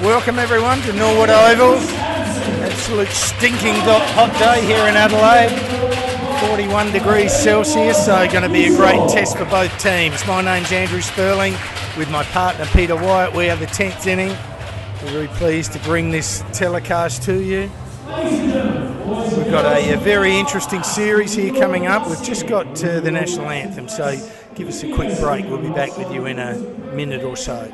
Welcome everyone to Norwood Oval. Absolute stinking hot day here in Adelaide. 41 degrees Celsius, so going to be a great test for both teams. My name's Andrew Sperling with my partner Peter Wyatt. We are the 10th inning. We're very pleased to bring this telecast to you. We've got a very interesting series here coming up. We've just got the national anthem, so give us a quick break. We'll be back with you in a minute or so.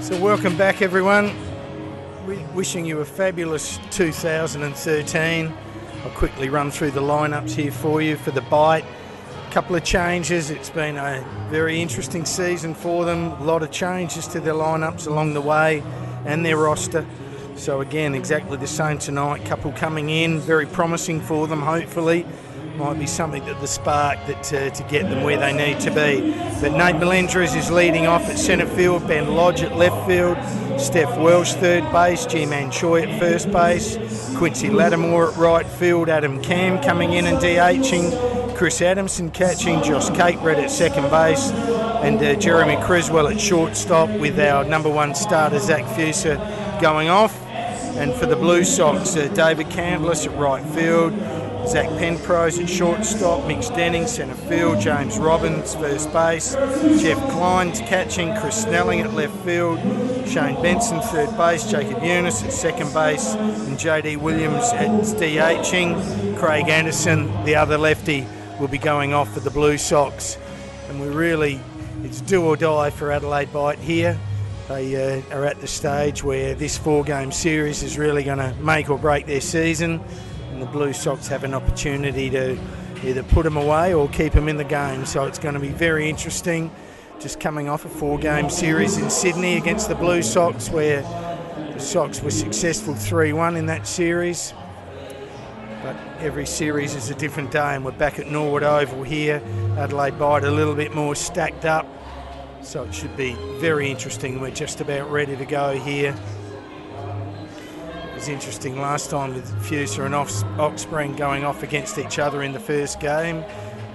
So welcome back everyone. Wishing you a fabulous 2013. I'll quickly run through the lineups here for you for the bite. A couple of changes. It's been a very interesting season for them. A lot of changes to their lineups along the way and their roster. So again, exactly the same tonight. Couple coming in, very promising for them, hopefully. Might be something that the spark that to get them where they need to be. But Nate Melendres is leading off at centre field, Ben Lodge at left field, Steph Welsh third base, G-Man Choi at first base, Quincy Lattimore at right field, Adam Cam coming in and DHing, Chris Adamson catching, Josh Catered at second base, and Jeremy Cresswell at shortstop with our number one starter Zachary Fuesser going off. And for the Blue Sox, David Kandilas at right field, Zac Penprase at shortstop, Mitch Denning centre field, James Robbins first base, Geoff Klein catching, Chris Snelling at left field, Shane Benson third base, Jacob Younis at second base, and JD Williams at DHing. Craig Anderson, the other lefty, will be going off for the Blue Sox. And it's do or die for Adelaide Bite here. They are at the stage where this four-game series is really going to make or break their season. And the Blue Sox have an opportunity to either put them away or keep them in the game. So it's going to be very interesting. Just coming off a four-game series in Sydney against the Blue Sox, where the Sox were successful 3-1 in that series. But every series is a different day, and we're back at Norwood Oval here. Adelaide Bite a little bit more stacked up. So it should be very interesting. We're just about ready to go here. It was interesting last time with Fuesser and Oxspring going off against each other in the first game.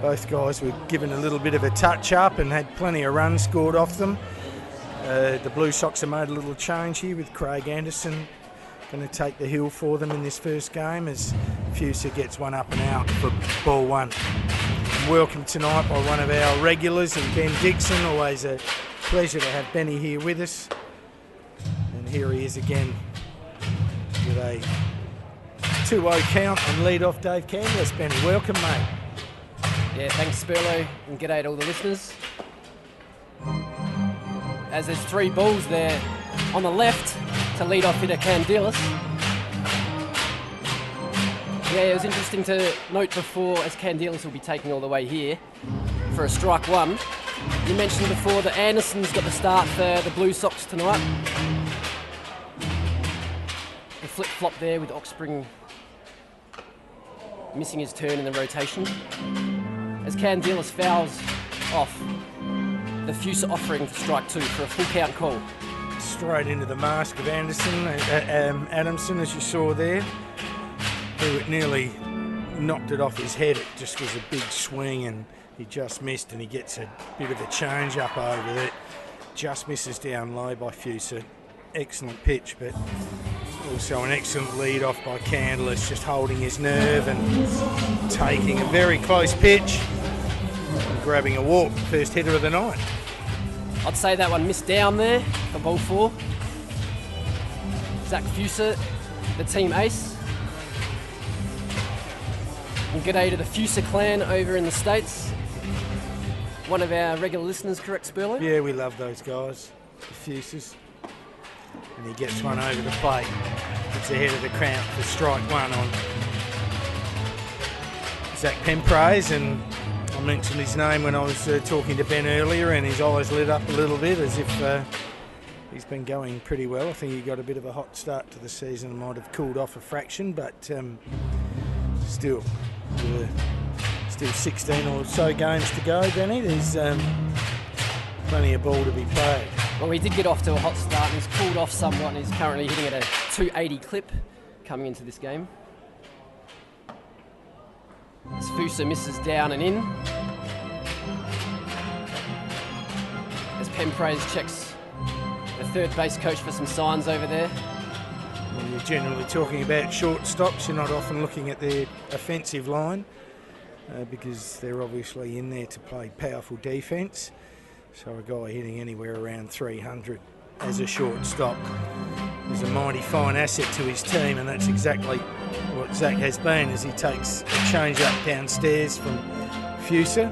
Both guys were given a little bit of a touch-up and had plenty of runs scored off them. The Blue Sox have made a little change here with Craig Anderson going to take the hill for them in this first game as Fuesser gets one up and out for ball one. And welcome tonight by one of our regulars, and Ben Dixon. Always a pleasure to have Benny here with us. And here he is again with a 2-0 count on lead-off Dave Kandilas. Benny, welcome, mate. Yeah, thanks, Spurlo, and g'day to all the listeners. As there's three balls there on the left to lead off hitter Kandilas. Yeah, it was interesting to note before, as Kandilas will be taking all the way here for a strike one. You mentioned before that Anderson's got the start for the Blue Sox tonight. The flip-flop there with Oxspring missing his turn in the rotation. As Kandilas fouls off, the Fuesser offering for strike two for a full count call. Straight into the mask of Adamson, as you saw there, who nearly knocked it off his head. It just was a big swing and he just missed, and he gets a bit of a change up over it. Just misses down low by Fuesser. Excellent pitch, but Also an excellent lead off by Kandilas, just holding his nerve and taking a very close pitch and grabbing a walk. First hitter of the night. I'd say that one missed down there for ball 4. Zachary Fuesser, the team ace. And good day to the Fuesser clan over in the States. One of our regular listeners, correct, Spurlo? Yeah, we love those guys, the Fuessers. And he gets one over the plate. It's ahead of the crown for strike 1 on Zac Penprase. And I mentioned his name when I was talking to Ben earlier, and his eyes lit up a little bit as if he's been going pretty well. I think he got a bit of a hot start to the season and might have cooled off a fraction, but still 16 or so games to go, Benny. There's plenty of ball to be played. Well, he did get off to a hot start and he's cooled off somewhat, and he's currently hitting at a 280 clip coming into this game. As Fuesser misses down and in. As Penprase checks the third base coach for some signs over there. When you're generally talking about shortstops, you're not often looking at their offensive line because they're obviously in there to play powerful defence. So a guy hitting anywhere around 300 as a shortstop is a mighty fine asset to his team, and that's exactly what Zac has been as he takes a change up downstairs from Fuesser.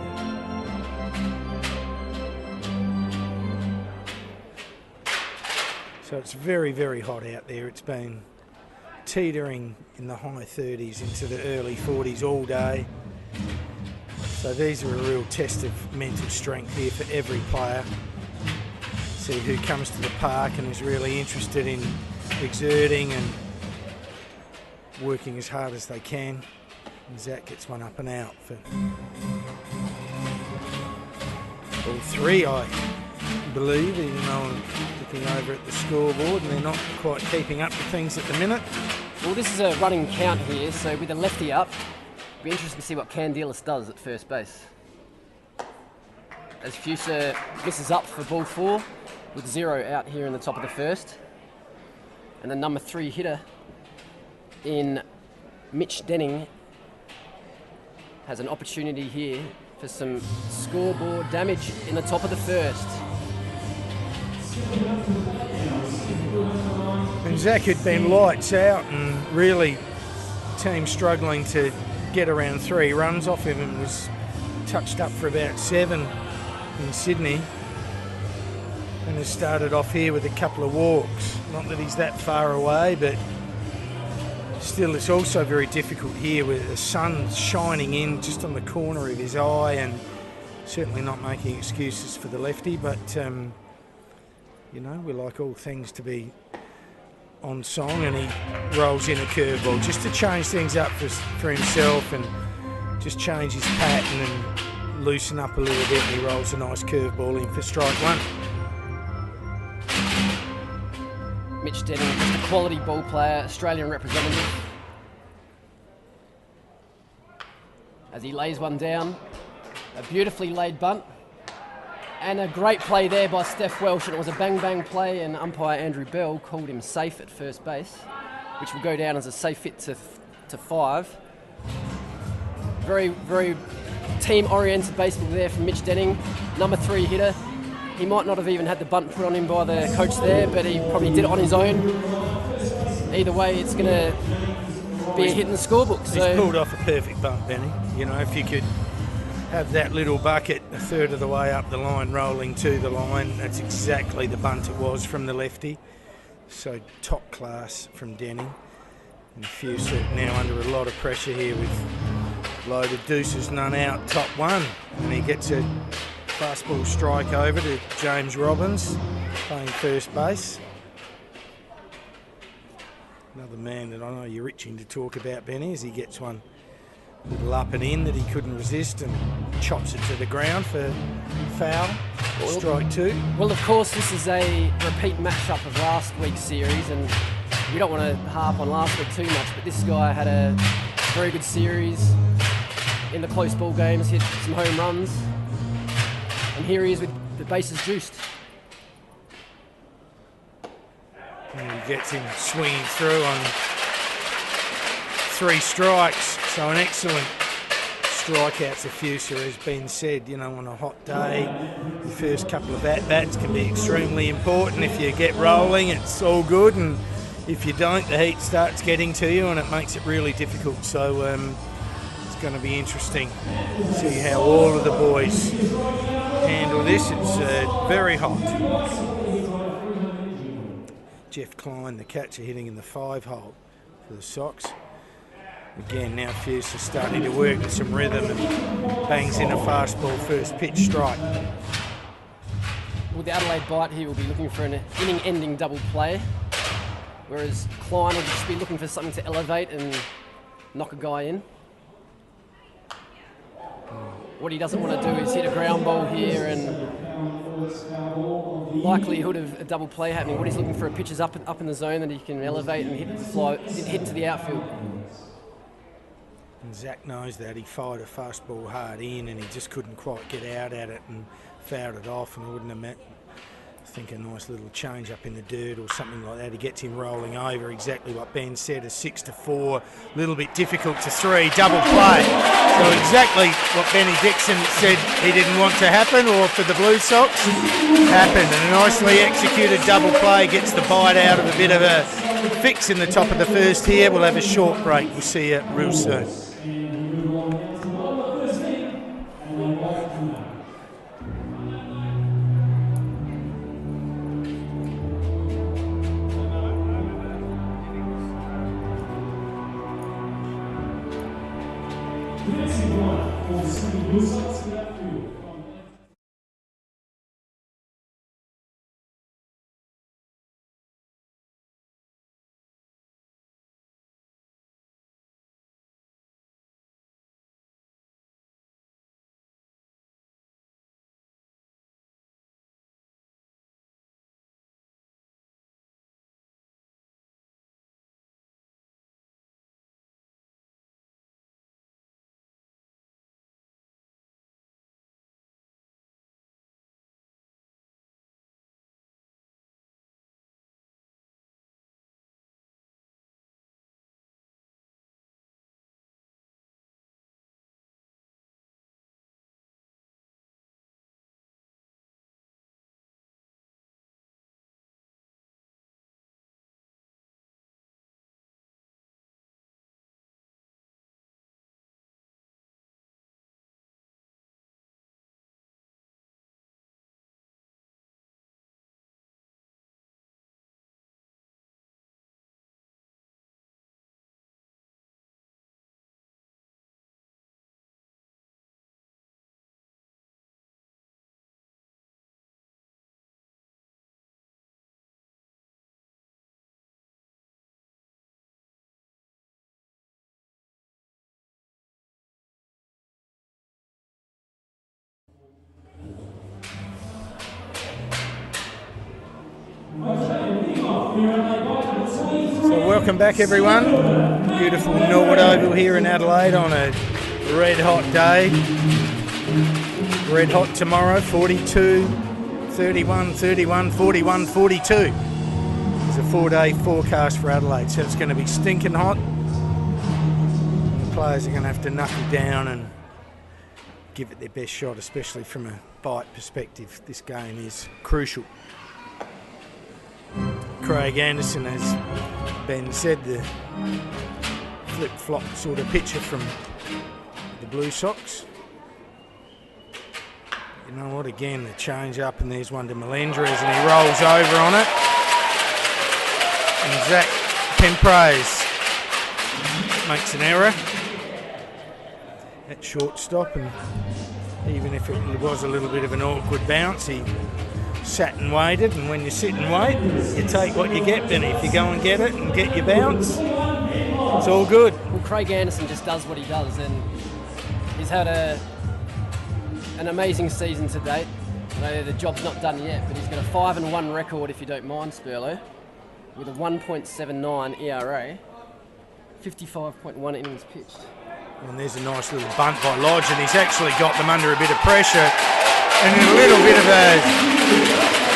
So it's very, very hot out there. It's been teetering in the high 30s into the early 40s all day. So these are a real test of mental strength here for every player. See who comes to the park and is really interested in exerting and working as hard as they can. And Zac gets one up and out for all 3, I believe, even though I'm looking over at the scoreboard and they're not quite keeping up with things at the minute. Well, this is a running count here, so with the lefty up, it'll be interesting to see what Kandilas does at first base. As Fuesser misses up for ball 4 with 0 out here in the top of the first. And the number 3 hitter in Mitch Denning has an opportunity here for some scoreboard damage in the top of the first. And Zac had been lights out and really team struggling to get around 3 runs off him, and was touched up for about 7 in Sydney, and has started off here with a couple of walks. Not that he's that far away, but still it's also very difficult here with the sun shining in just on the corner of his eye, and certainly not making excuses for the lefty, but you know, we like all things to be on song, and he rolls in a curveball just to change things up for himself and just change his pattern and loosen up a little bit, and he rolls a nice curveball in for strike 1. Mitch Denning, just a quality ball player, Australian representative. As he lays one down, a beautifully laid bunt. And a great play there by Steph Welsh, and it was a bang-bang play, and umpire Andrew Bell called him safe at first base, which will go down as a safe hit to 5. Very, very team-oriented baseball there from Mitch Denning, number 3 hitter. He might not have even had the bunt put on him by the coach there, but he probably did it on his own. Either way, it's going to be a hit in the scorebook. So he's pulled off a perfect bunt, Benny. You know, if you could have that little bucket a third of the way up the line rolling to the line, that's exactly the bunt it was from the lefty. So top class from Denning. And Fuesser now under a lot of pressure here with loaded deuces, none out, top 1. And he gets a fastball strike over to James Robbins playing first base. Another man that I know you're itching to talk about, Benny, as he gets one little up and in that he couldn't resist and chops it to the ground for foul. Strike 2. Well, of course, this is a repeat matchup of last week's series, and we don't want to harp on last week too much, but this guy had a very good series in the close ball games, hit some home runs, and here he is with the bases juiced. And he gets him swinging through on 3 strikes. So an excellent strikeout to Fuesser, as Ben said. You know, on a hot day, the first couple of at-bats can be extremely important. If you get rolling, it's all good, and if you don't, the heat starts getting to you and it makes it really difficult. So it's going to be interesting to see how all of the boys handle this. It's very hot. Geoff Klein, the catcher, hitting in the 5-hole for the Sox. Again, now Fuesser starting to work with some rhythm and bangs in a fastball first pitch strike. With the Adelaide bite, he will be looking for an inning-ending double play, whereas Klein will just be looking for something to elevate and knock a guy in. What he doesn't want to do is hit a ground ball here and likelihood of a double play happening. What he's looking for are pitches up in the zone that he can elevate and hit into the outfield. And Zac knows that. He fired a fastball hard in and he just couldn't quite get out at it and fouled it off, and I wouldn't have met, I think, a nice little change up in the dirt or something like that. He gets him rolling over, exactly what Ben said, a 6-4, a little bit difficult to 3, double play. So exactly what Benny Dixon said he didn't want to happen, or for the Blue Sox, happened. And a nicely executed double play gets the bite out of a bit of a fix in the top of the first here. We'll have a short break. We'll see you real soon. So welcome back, everyone. Beautiful Norwood Oval here in Adelaide on a red hot day. Red hot tomorrow, 42, 31, 31, 41, 42. It's a 4-day forecast for Adelaide, so it's going to be stinking hot. The players are going to have to knuckle down and give it their best shot, especially from a bite perspective. This game is crucial. Craig Anderson, as Ben said, the flip-flop sort of pitcher from the Blue Sox. You know what, again, the change up, and there's one to Melendres, and he rolls over on it. And Zac Penprase makes an error at shortstop, and even if it was a little bit of an awkward bounce, he sat and waited, and when you sit and wait, you take what you get, then if you go and get it and get your bounce, it's all good. Well, Craig Anderson just does what he does, and he's had an amazing season to date. I know the job's not done yet, but he's got a 5-1 record, if you don't mind, Spurlo, with a 1.79 ERA, 55.1 innings pitched. And there's a nice little bunt by Lodge, and he's actually got them under a bit of pressure. And in a little bit of a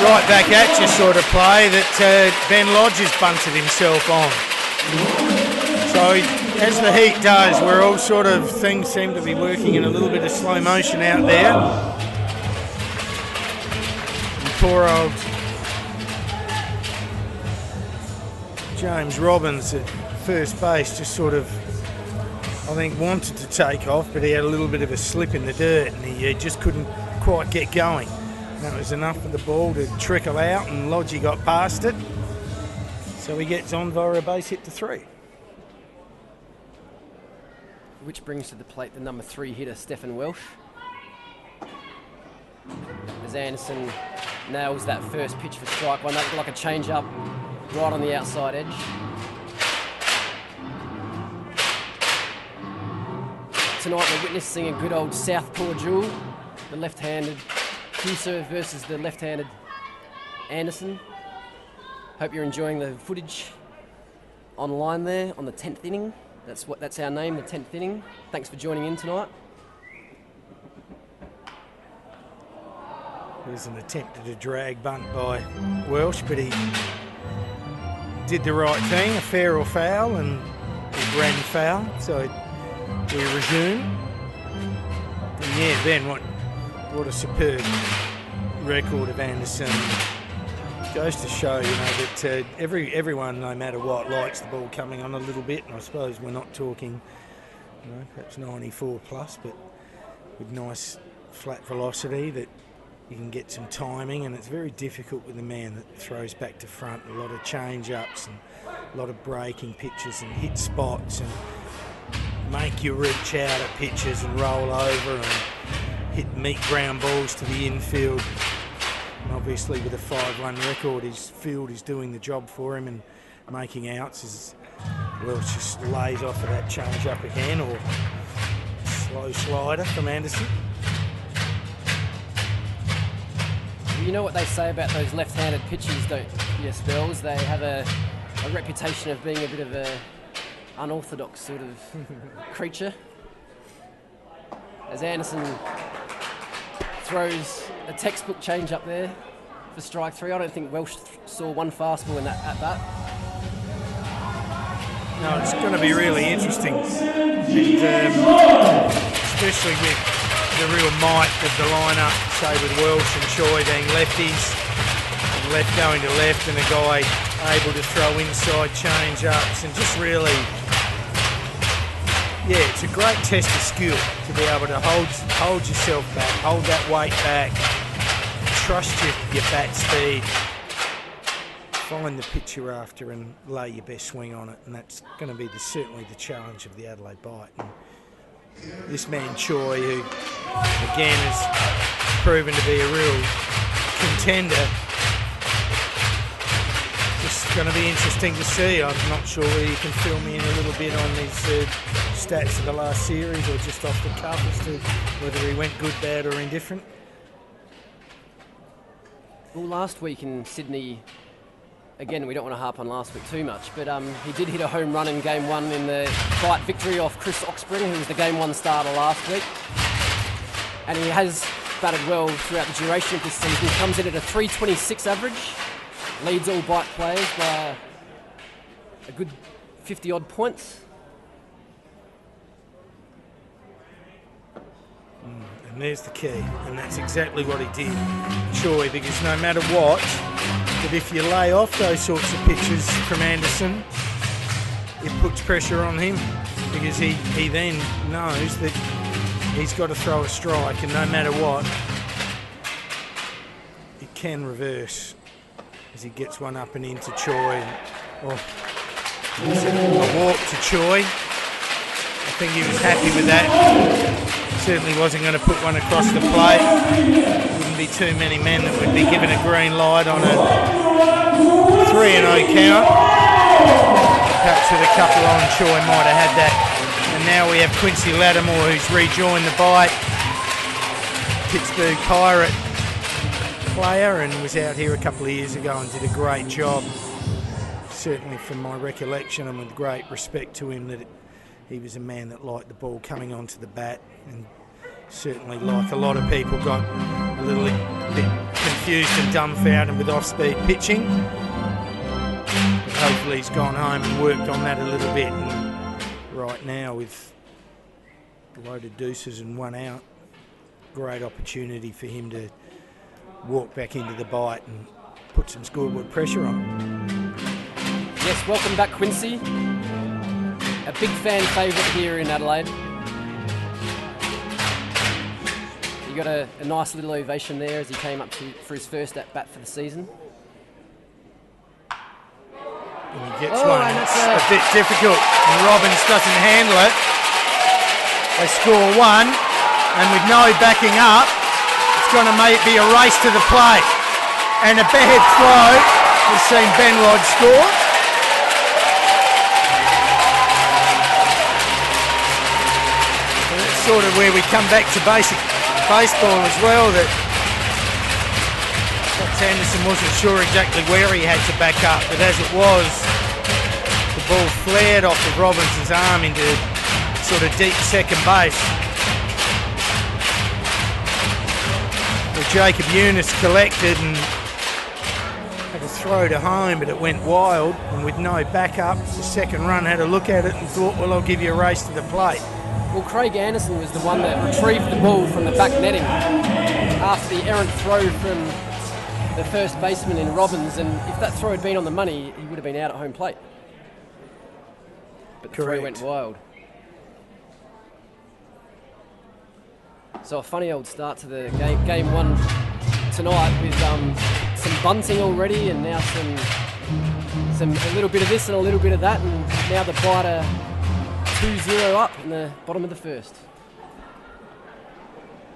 right back at you sort of play that Ben Lodge has bunted himself on. So as the heat does, we're all sort of, things seem to be working in a little bit of slow motion out there. And poor old James Robbins at first base just sort of, I think, wanted to take off, but he had a little bit of a slip in the dirt and he just couldn't quite get going. And that was enough for the ball to trickle out, and Lodgy got past it. So he gets on via a base hit to 3. Which brings to the plate the number 3 hitter, Stephen Welsh. As Anderson nails that first pitch for strike one, that looked like a change-up right on the outside edge. Tonight we're witnessing a good old southpaw duel. The left-handed Fuesser versus the left-handed Anderson. Hope you're enjoying the footage online there on the 10th inning. That's our name, the 10th inning. Thanks for joining in tonight. There's an attempt at a drag bunt by Welsh, but he did the right thing, a fair or foul, and it ran foul, so we resume. And yeah, Ben, what a superb record of Anderson. Goes to show, that everyone, no matter what, likes the ball coming on a little bit. And I suppose we're not talking, perhaps 94 plus, but with nice flat velocity that you can get some timing. And it's very difficult with a man that throws back to front. A lot of change-ups and a lot of breaking pitches and hit spots and make you reach out at pitches and roll over and hit meat ground balls to the infield. And obviously with a 5-run record, his field is doing the job for him and making outs as Welsh just lays off of that change up again, or slow slider from Anderson. You know what they say about those left-handed pitchers, don't you, Spells? They have a reputation of being a bit of a unorthodox sort of creature. As Anderson throws a textbook change up there for strike 3. I don't think Welsh saw one fastball in that at bat. No, it's going to be really interesting, and, especially with the real might of the lineup, say with Welsh and Choi being lefties, and left going to left, and a guy able to throw inside change-ups, and just really, yeah, it's a great test of skill to be able to hold yourself back, hold that weight back, trust your bat speed, find the pitch you're after and lay your best swing on it, and that's going to be certainly the challenge of the Adelaide bite. And this man Choi, who again has proven to be a real contender, it's going to be interesting to see. I'm not sure whether you can fill me in a little bit on these stats of the last series or just off the cuff as to whether he went good, bad or indifferent. Well, last week in Sydney, again, we don't want to harp on last week too much, but he did hit a home run in Game 1 in the fight victory off Chris Oxbridge, who was the Game 1 starter last week. And he has batted well throughout the duration of this season. He comes in at a 326 average, leads all bite players by a good 50-odd points. And there's the key, and that's exactly what he did, Choi, because no matter what, that if you lay off those sorts of pitches from Anderson, it puts pressure on him, because he then knows that he's got to throw a strike, and no matter what, it can reverse as he gets one up and into Choi. A walk to Choi. I think he was happy with that. Certainly wasn't going to put one across the plate. Wouldn't be too many men that would be given a green light on a 3-0 count. Perhaps with a couple on, Choi might have had that. And now we have Quincy Lattimore, who's rejoined the bite. Pittsburgh Pirate player, and was out here a couple of years ago and did a great job. Certainly from my recollection, and with great respect to him, that he was a man that liked the ball coming onto the bat, and certainly, like a lot of people, got a little bit confused and dumbfounded with off-speed pitching. But hopefully he's gone home and worked on that a little bit. And right now, with loaded deuces and 1 out, great opportunity for him to walk back into the bite and put some scoreboard pressure on. Yes, welcome back, Quincy. A big fan favourite here in Adelaide. He got a nice little ovation there as he came up for his first at-bat for the season. And he gets one, and it's a bit difficult, and Robbins doesn't handle it. They score 1, and with no backing up, it's going to be a race to the plate. And a bad throw. We've seen Ben Lodge score. And that's sort of where we come back to basic baseball as well, that Anderson wasn't sure exactly where he had to back up, but as it was, the ball flared off of Robinson's arm into sort of deep second base. Well, Jacob Younis collected and had to throw to home, but it went wild, and with no backup, the second run had a look at it and thought, well, I'll give you a race to the plate. Well, Craig Anderson was the one that retrieved the ball from the back netting after the errant throw from the first baseman in Robbins, and if that throw had been on the money, he would have been out at home plate. But the throw went wild. So a funny old start to the game 1 tonight with some bunting already, and now a little bit of this and a little bit of that, and now the biter 2-0 up in the bottom of the first.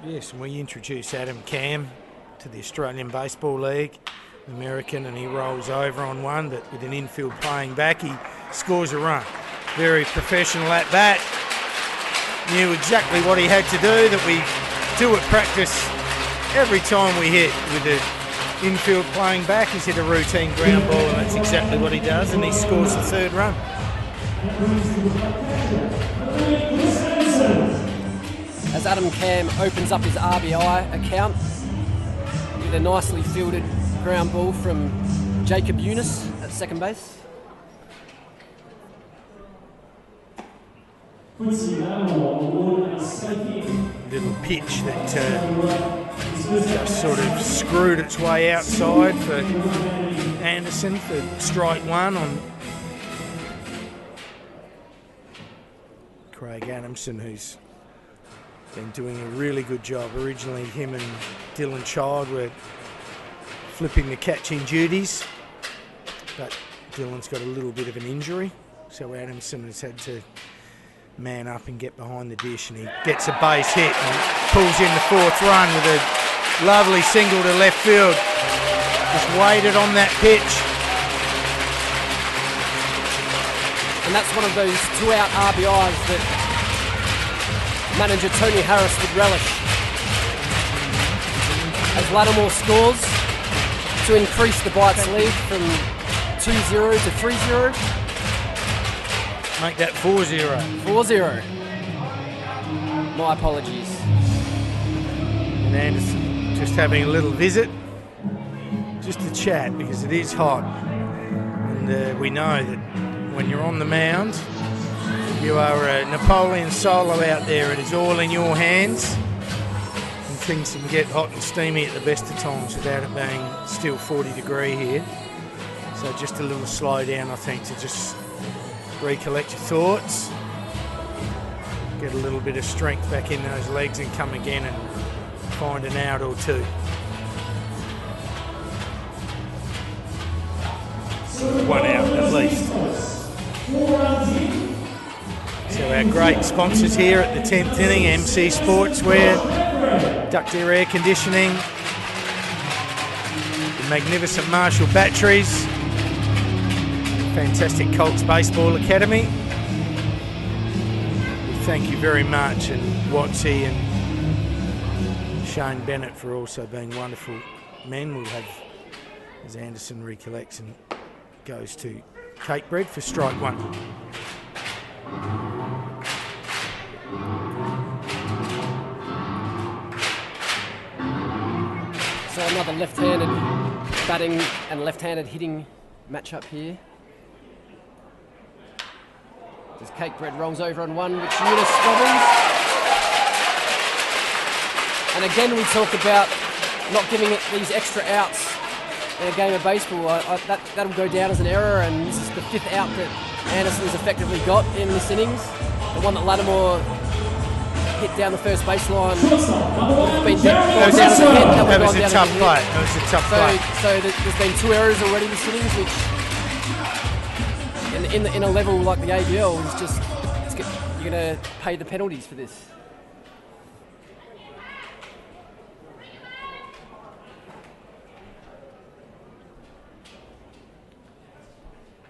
Yes, and we introduce Adam Cam to the Australian Baseball League, American, and he rolls over on one, but with an infield playing back, he scores a run. Very professional at bat. Knew exactly what he had to do, that we do at practice every time we hit with the infield playing back. He's hit a routine ground ball, and that's exactly what he does, and he scores the third run. As Adam Cam opens up his RBI account with a nicely fielded ground ball from Jacob Younis at second base. Little pitch that just sort of screwed its way outside for Anderson for strike 1 on Craig Adamson, who's been doing a really good job. Originally, him and Dylan Child were flipping the catching duties, but Dylan's got a little bit of an injury, so Adamson has had to man up and get behind the dish, and he gets a base hit and pulls in the 4th run with a lovely single to left field. Just waited on that pitch. And that's one of those 2-out RBIs that manager Tony Harris would relish. As Lattimore scores to increase the Bites lead from 2-0 to 3-0. Make that 4-0. 4-0. My apologies. And Anderson just having a little visit, just to chat, because it is hot. And we know that when you're on the mound, you are a Napoleon solo out there. It is all in your hands. And things can get hot and steamy at the best of times without it being still 40 degree here. So just a little slow down, I think, to just recollect your thoughts, get a little bit of strength back in those legs and come again and find an out or two. One out at least. So our great sponsors here at the 10th inning, MC Sportswear, Duct Air Air Conditioning, the magnificent Marshall Batteries, fantastic Colts Baseball Academy. We thank you very much, and Watsy and Shane Bennett for also being wonderful men. We'll have, as Anderson recollects and goes to Cake Bread for strike 1. So a Another left-handed batting and left-handed hitting matchup here. As Cakebread rolls over on one with Younis Robbins. And again, we talk about not giving it these extra outs in a game of baseball. That'll go down as an error, and this is the 5th out that Anderson's effectively got in this innings. The one that Lattimore hit down the first baseline. That was a tough play. That was a tough play. So there's been 2 errors already this innings, which in a level like the ABL, you're going to pay the penalties for this.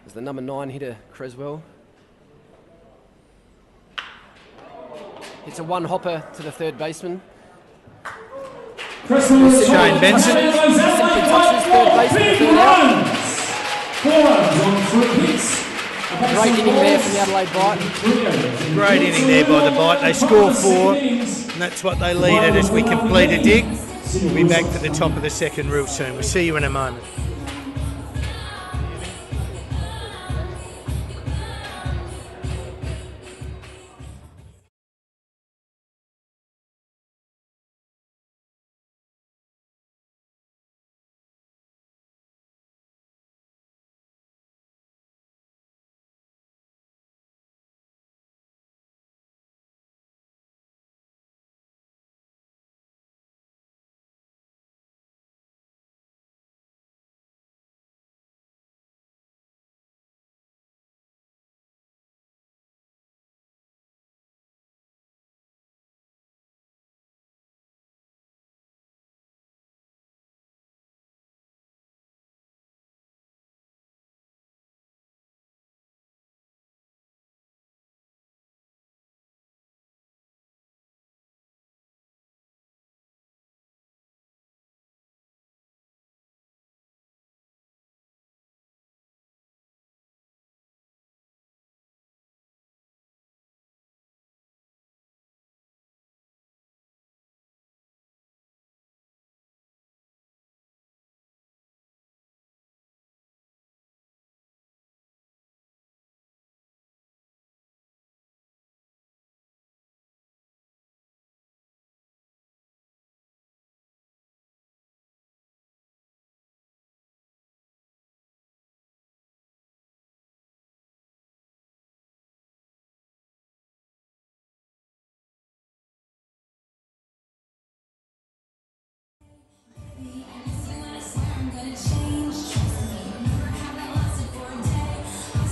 There's the number 9 hitter, Cresswell. It's a one-hopper to the third baseman. Shane Benson. Simply touches third baseman for 3 out. Great inning there from the Adelaide Bite. Great inning there by the Bite. They score 4, and that's what they lead it as we complete a dig. We'll be back to the top of the second real soon. We'll see you in a moment.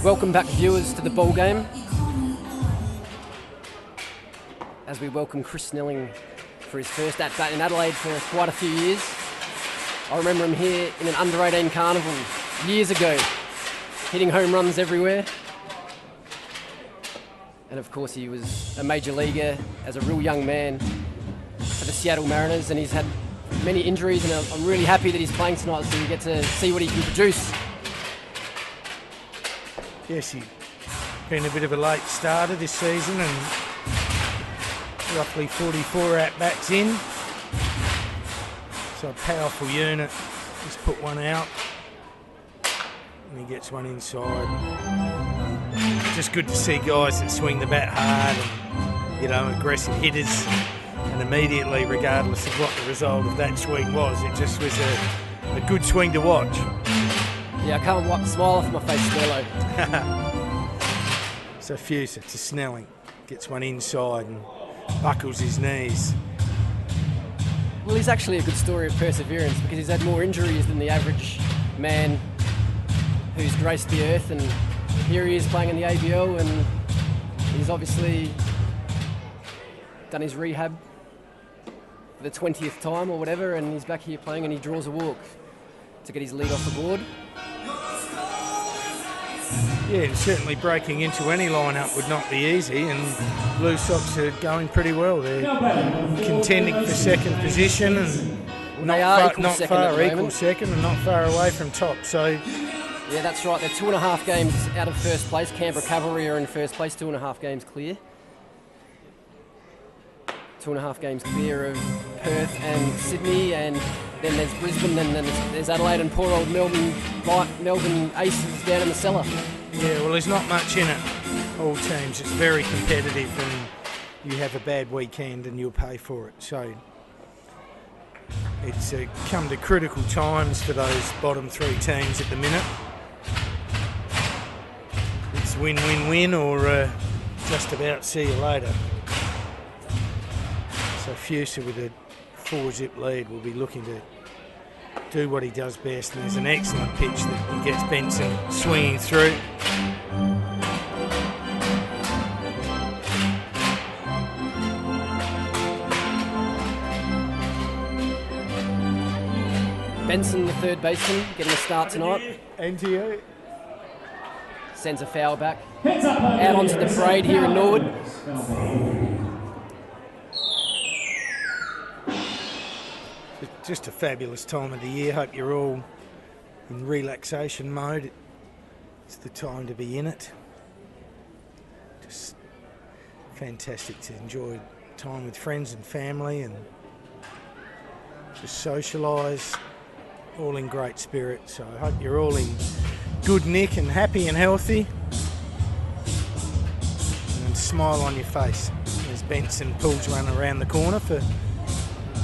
Welcome back, viewers, to the ball game. As we welcome Chris Snelling for his first at-bat in Adelaide for quite a few years. I remember him here in an under-18 carnival years ago, hitting home runs everywhere. And of course he was a major leaguer as a real young man for the Seattle Mariners, and he's had many injuries, and I'm really happy that he's playing tonight so we get to see what he can produce. Yes, he's been a bit of a late starter this season and roughly 44 at-bats in. So a powerful unit. Just put one out and he gets one inside. Just good to see guys that swing the bat hard and, you know, aggressive hitters. And immediately, regardless of what the result of that swing was, it just was a good swing to watch. Yeah, I can't wipe the smile off my face, Snello. So Fuesser to Snelling, gets one inside and buckles his knees. Well, he's actually a good story of perseverance because he's had more injuries than the average man who's graced the earth, and here he is playing in the ABL, and he's obviously done his rehab for the 20th time or whatever, and he's back here playing, and he draws a walk to get his lead off the board. Yeah, and certainly breaking into any lineup would not be easy, and Blue Sox are going pretty well. They're contending for second position and not far equal second and not far away from top. So yeah, that's right. They're 2.5 games out of first place. Canberra Cavalry are in first place, 2.5 games clear. 2.5 games clear of Perth and Sydney, and Then there's Brisbane, and then there's Adelaide and poor old Melbourne Aces down in the cellar. Yeah, well, there's not much in it. All teams, it's very competitive, and you have a bad weekend and you'll pay for it. So it's come to critical times for those bottom 3 teams at the minute. It's win-win-win or just about see you later. So Fuesser with a 4-zip lead will be looking to do what he does best, and there's an excellent pitch that he gets Benson swinging through. Benson, the third baseman, getting a start tonight. NTO. Sends a foul back. Out onto the parade here in Norwood. Just a fabulous time of the year. Hope you're all in relaxation mode. It's the time to be in it. Just fantastic to enjoy time with friends and family and just socialise. All in great spirit. So I hope you're all in good nick and happy and healthy. And smile on your face as Benson pulls run around the corner for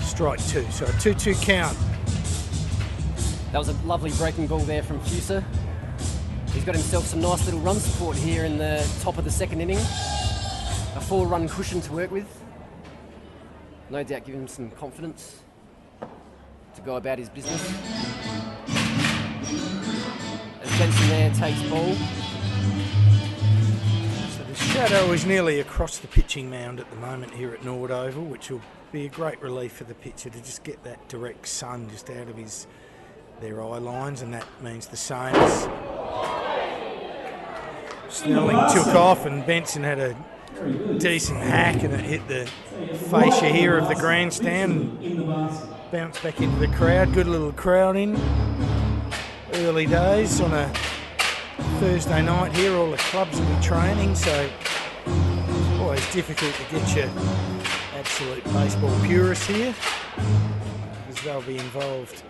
strike 2. So a 2-2 count. That was a lovely breaking ball there from Fuesser. He's got himself some nice little run support here in the top of the second inning. A 4-run cushion to work with. No doubt give him some confidence to go about his business. As Benson there takes ball. So the shadow is nearly across the pitching mound at the moment here at Norwood Oval, which will be a great relief for the pitcher to just get that direct sun just out of their eye lines, and that means the same as Snelling took off and Benson had a decent hack and it hit the fascia here of the grandstand and bounced back into the crowd. Good little crowd in early days on a Thursday night here. All the clubs will be training, so always difficult to get your absolute baseball purists here, as they'll be involved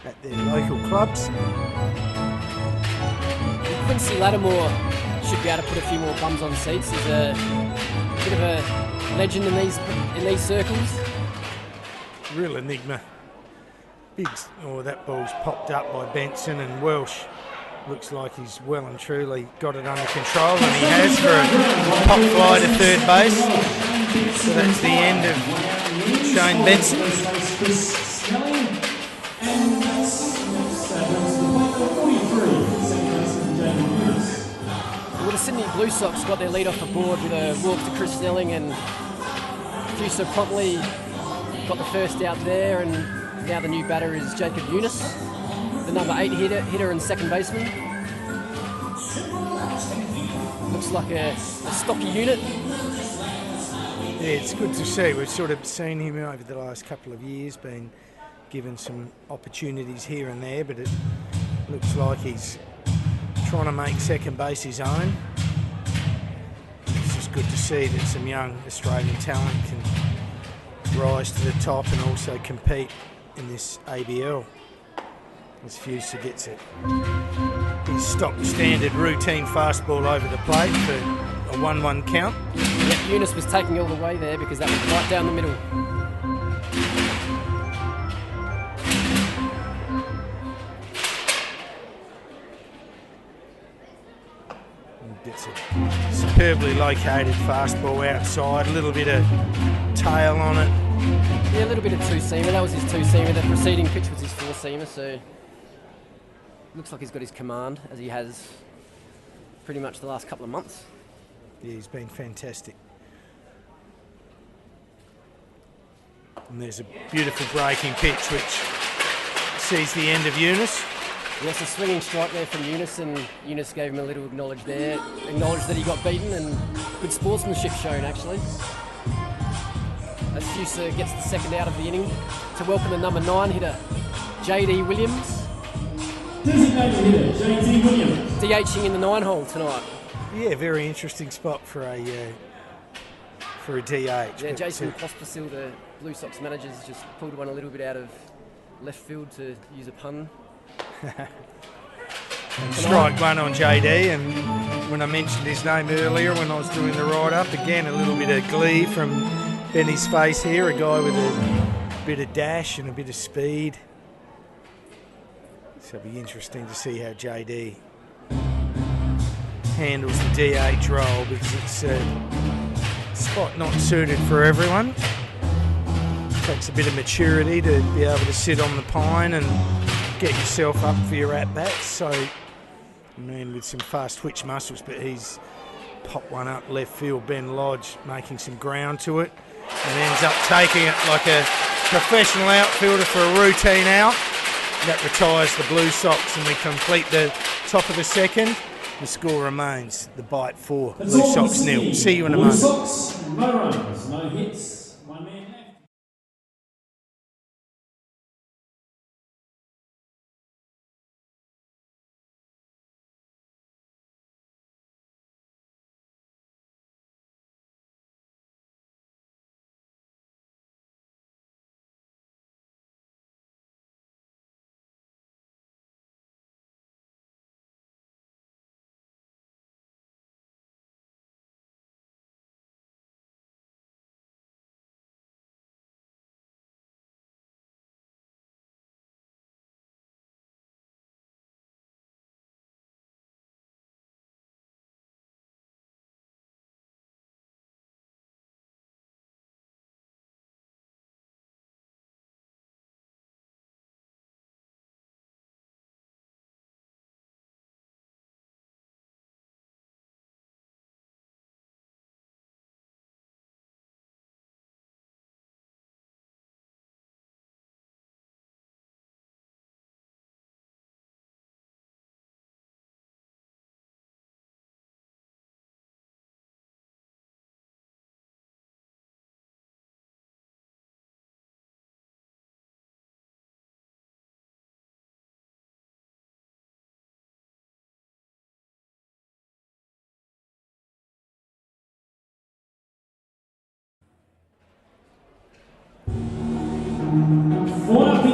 at their local clubs. Quincy Lattimore should be able to put a few more bums on seats. He's a bit of a legend in these circles. Real enigma. That ball's popped up by Benson, and Welsh looks like he's well and truly got it under control, and he has for a pop fly to third base. So that's the end of Shane Benson. Well, the Sydney Blue Sox got their lead off the board with a walk to Chris Snelling, and Fuesser promptly got the first out there, and now the new batter is Jacob Younis, the number 8 hitter and second baseman. Looks like a stocky unit. Yeah, it's good to see. We've sort of seen him over the last couple of years, been given some opportunities here and there, but it looks like he's trying to make second base his own. It's just good to see that some young Australian talent can rise to the top and also compete in this ABL. As Fuesser gets it, his stock standard routine fastball over the plate for a 1-1 count. Yep, Younis was taking all the way there because that was right down the middle. Gets a superbly located fastball outside, a little bit of tail on it. Yeah, a little bit of two-seamer. That was his two-seamer. The preceding pitch was his four-seamer, so looks like he's got his command, as he has pretty much the last couple of months. Yeah, he's been fantastic. And there's a beautiful breaking pitch which sees the end of Younis. Yes, a swinging strike there from Younis, and Younis gave him a little acknowledge there. Acknowledged that he got beaten, and good sportsmanship shown, actually. As Fuesser gets the second out of the inning to welcome the number 9 hitter, J.D. Williams. Designated hitter, J.D. Williams. DHing in the 9-hole tonight. Yeah, very interesting spot for a DH. Yeah, Jason Pospisil, the Blue Sox manager, has just pulled one a little bit out of left field, to use a pun. And strike one on JD, and when I mentioned his name earlier when I was doing the write-up, again a little bit of glee from Benny's face here, a guy with a bit of dash and a bit of speed. So it'll be interesting to see how JD handles the DH role, because it's a spot not suited for everyone. It takes a bit of maturity to be able to sit on the pine and get yourself up for your at-bats. So a man with some fast twitch muscles, but he's popped one up left field. Ben Lodge making some ground to it and ends up taking it like a professional outfielder for a routine out. That retires the Blue Sox, and we complete the top of the second. The score remains the Bite 4, Blue Sox 0. See you in a moment. Blue Sox, no runs, no hits, one man left.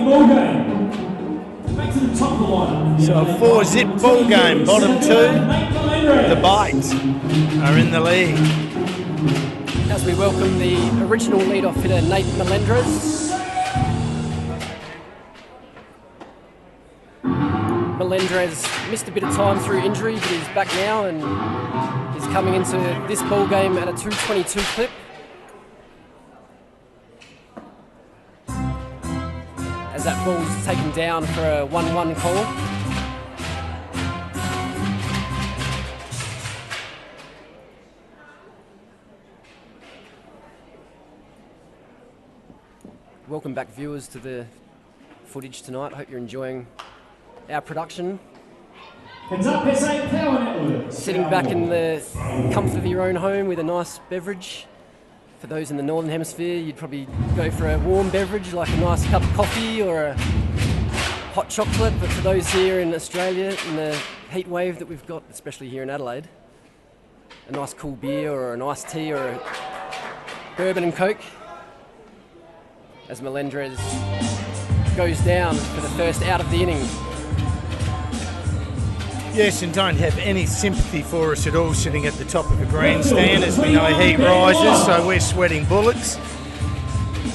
Ball game. Back to the top of the lineup. So a 4-zip ball game, bottom two. The Bites are in the lead. As we welcome the original leadoff hitter, Nate Melendres. Melendres missed a bit of time through injury, but he's back now and he's coming into this ball game at a 222 clip. As that ball's taken down for a 1-1 call. Welcome back, viewers, to the footage tonight. Hope you're enjoying our production. Heads up, SA Power Network. Sitting back in the comfort of your own home with a nice beverage. For those in the Northern Hemisphere, you'd probably go for a warm beverage like a nice cup of coffee or a hot chocolate. But for those here in Australia, in the heat wave that we've got, especially here in Adelaide, a nice cool beer or an iced tea or a bourbon and Coke. As Melendres goes down for the first out of the inning. Yes, and don't have any sympathy for us at all sitting at the top of a grandstand. As we know, heat rises, so we're sweating bullets.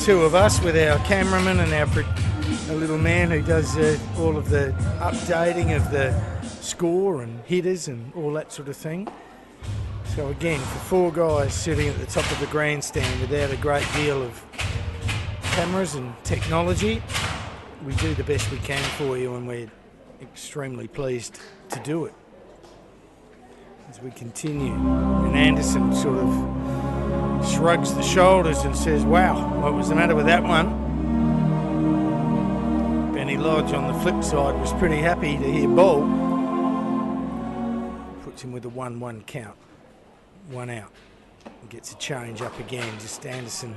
Two of us with our cameraman and our little man who does all of the updating of the score and hitters and all that sort of thing. So again, for four guys sitting at the top of the grandstand without a great deal of cameras and technology, we do the best we can for you, and we're extremely pleased to do it. As we continue, and Anderson sort of shrugs the shoulders and says, wow, what was the matter with that one? Benny Lodge on the flip side was pretty happy to hear ball. Puts him with a 1-1 count, 1 out. And gets a change up again. Just Anderson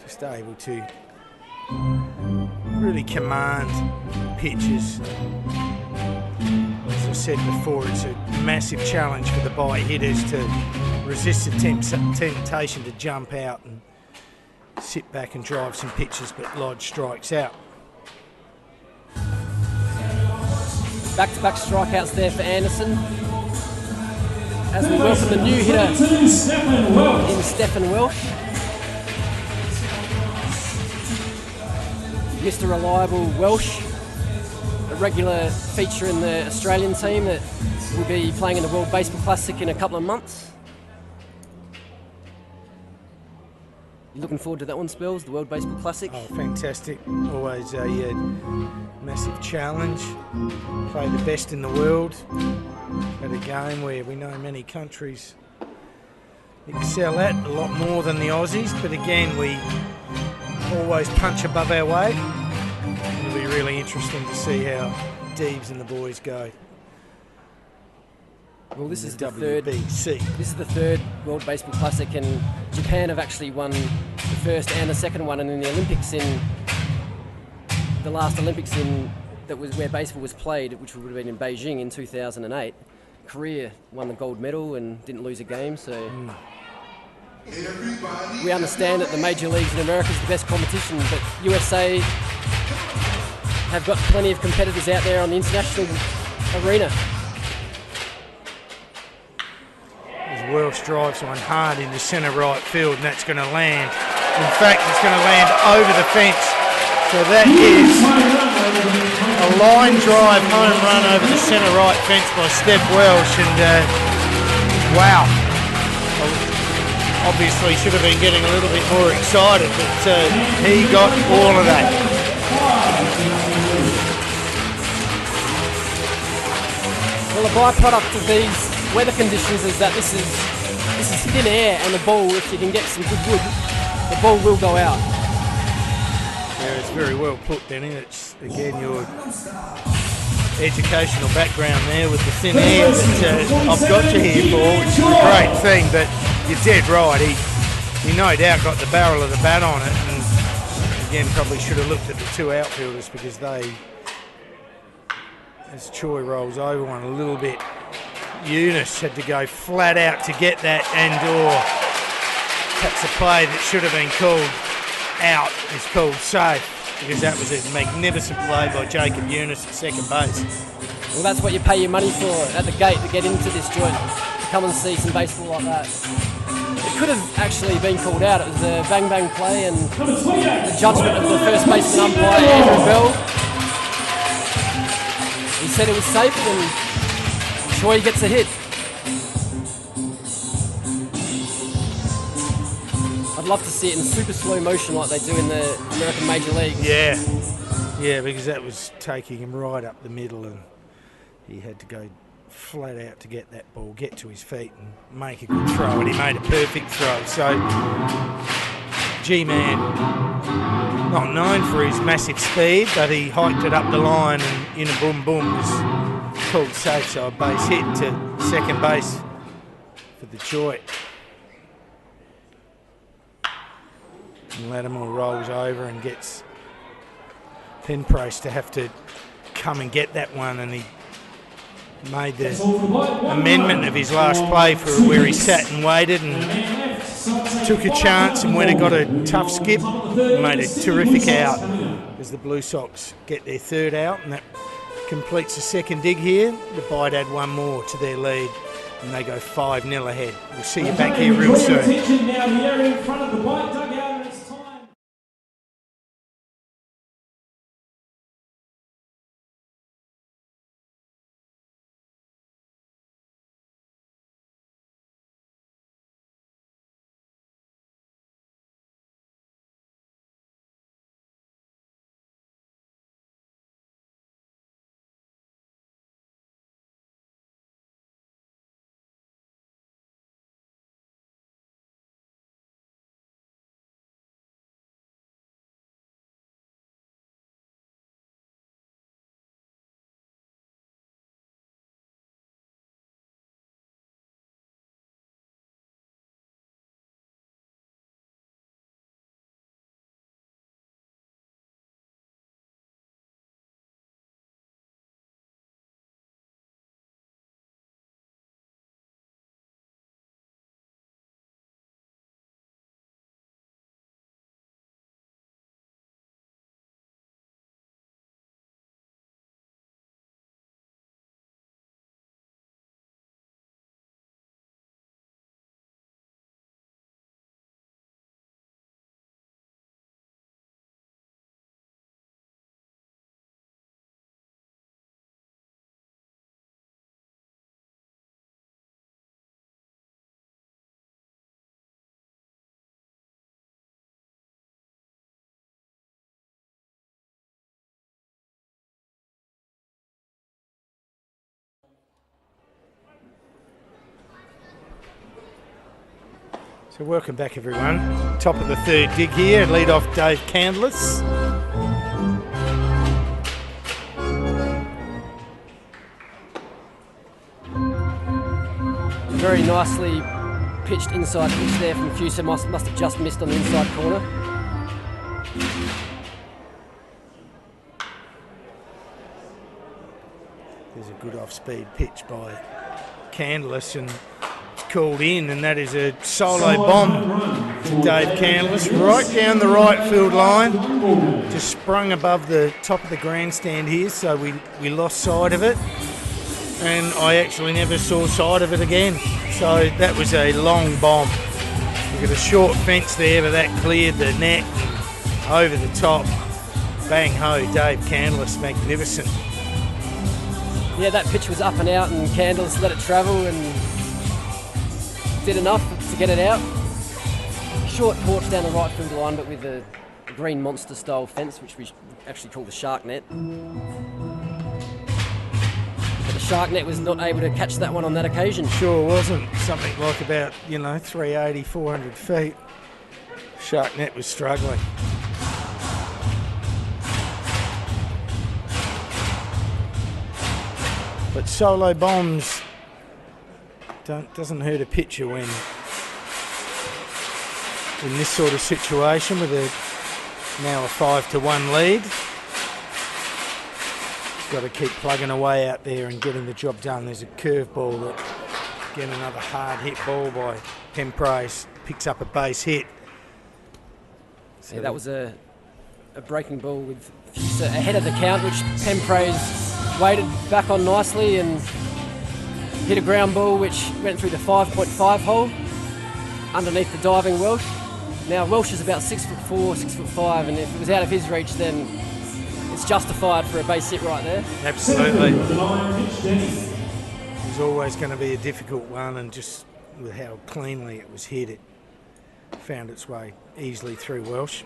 just able to really command pitches. As I said before, it's a massive challenge for the bite hitters to resist the temptation to jump out and sit back and drive some pitches, but Lodge strikes out. Back-to-back strikeouts there for Anderson. As we welcome the new hitter in Stephen Welsh. Mr. Reliable Welsh, a regular feature in the Australian team that will be playing in the World Baseball Classic in a couple of months. You looking forward to that one, Spells, the World Baseball Classic? Oh, fantastic. Always a massive challenge. Play the best in the world at a game where we know many countries excel at a lot more than the Aussies, but again, we always punch above our weight. It'll be really interesting to see how Deebs and the boys go. Well, this is the WBC. This is the third World Baseball Classic, and Japan have actually won the first and the second one. And in the Olympics, in the last Olympics that was where baseball was played, which would have been in Beijing in 2008, Korea won the gold medal and didn't lose a game. So we understand that the major leagues in America is the best competition, but USA have got plenty of competitors out there on the international arena. Welsh drives one hard into centre right field, and that's going to land. In fact, it's going to land over the fence. So that is a line drive home run over the centre right fence by Steph Welsh, and wow. Obviously should have been getting a little bit more excited, but he got all of that. Well, a byproduct of these weather conditions is that this is thin air, and the ball, if you can get some good wood, the ball will go out. Yeah, it's very well put, Denning. It's again your educational background there with the thin air that I've got you here for, which is a great thing. But you're dead right. He no doubt got the barrel of the bat on it, and again probably should have looked at the two outfielders, because they, as Choi rolls over one a little bit, Younis had to go flat out to get that, and that's a play that should have been called out. It's called safe, because that was a magnificent play by Jacob Younis at second base. Well, that's what you pay your money for at the gate, to get into this joint, to come and see some baseball like that. It could have actually been called out. It was a bang play, and the judgment of the first baseman umpire, Andrew Bell, he said it was safe, and Choi gets a hit. I'd love to see it in super slow motion like they do in the American Major League. Yeah, because that was taking him right up the middle, and he had to go flat out to get that ball, get to his feet and make a good throw, and he made a perfect throw. So G-Man, not known for his massive speed, but he hiked it up the line, and in a boom was called safe, so a base hit to second base for the Joy. And Lattimore rolls over and gets Penprase to have to come and get that one, and he made the amendment of his last play for where he sat and waited and took a chance, and when it got a tough skip, made a terrific out as the Blue Sox get their third out, and that completes the second dig here. The Bite add one more to their lead, and they go 5-0 ahead. We'll see you back here real soon. So welcome back, everyone. Top of the third dig here. Lead off Dave Kandilas. Very nicely pitched inside pitch there from Fuesser. Must have just missed on the inside corner. There's a good off-speed pitch by Kandilas, and it's called in, and that is a solo bomb to Dave Kandilas, right down the right field line. Just sprung above the top of the grandstand here, so we lost sight of it, and I actually never saw sight of it again. So that was a long bomb. We've got a short fence there, but that cleared the net over the top. Bang ho, Dave Kandilas, magnificent. Yeah, that pitch was up and out, and Kandilas let it travel and did enough to get it out. Short porch down the right field line, but with a green monster style fence, which we actually call the shark net. But the shark net was not able to catch that one on that occasion. Sure wasn't. Something like about, 380, 400 feet. Shark net was struggling. But solo bombs doesn't hurt a pitcher when in this sort of situation with now a 5-1 lead. Got to keep plugging away out there and getting the job done. There's a curveball that, again, another hard hit ball by Penprase, picks up a base hit. So yeah, that was a breaking ball with Fuesser ahead of the count, which Penprase waited back on nicely and hit a ground ball which went through the 5.5 hole underneath the diving Welsh. Now Welsh is about 6'4", 6'5", and if it was out of his reach, then it's justified for a base hit right there. Absolutely. It was always going to be a difficult one, and just with how cleanly it was hit, it found its way easily through Welsh.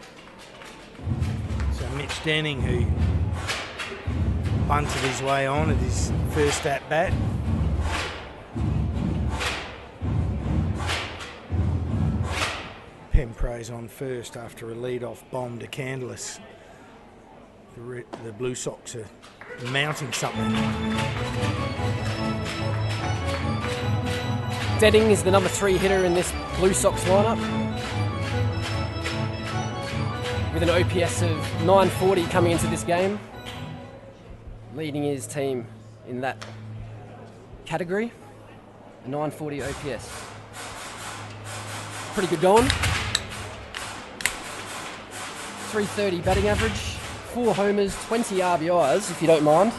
So Mitch Denning, who bunted his way on at his first at-bat. Penprase on first after a lead-off bomb to Kandilas. The Blue Sox are mounting something. Denning is the number 3 hitter in this Blue Sox lineup, with an OPS of 940 coming into this game, leading his team in that category. 940 OPS. Pretty good going. 330 batting average, 4 homers, 20 RBIs, if you don't mind.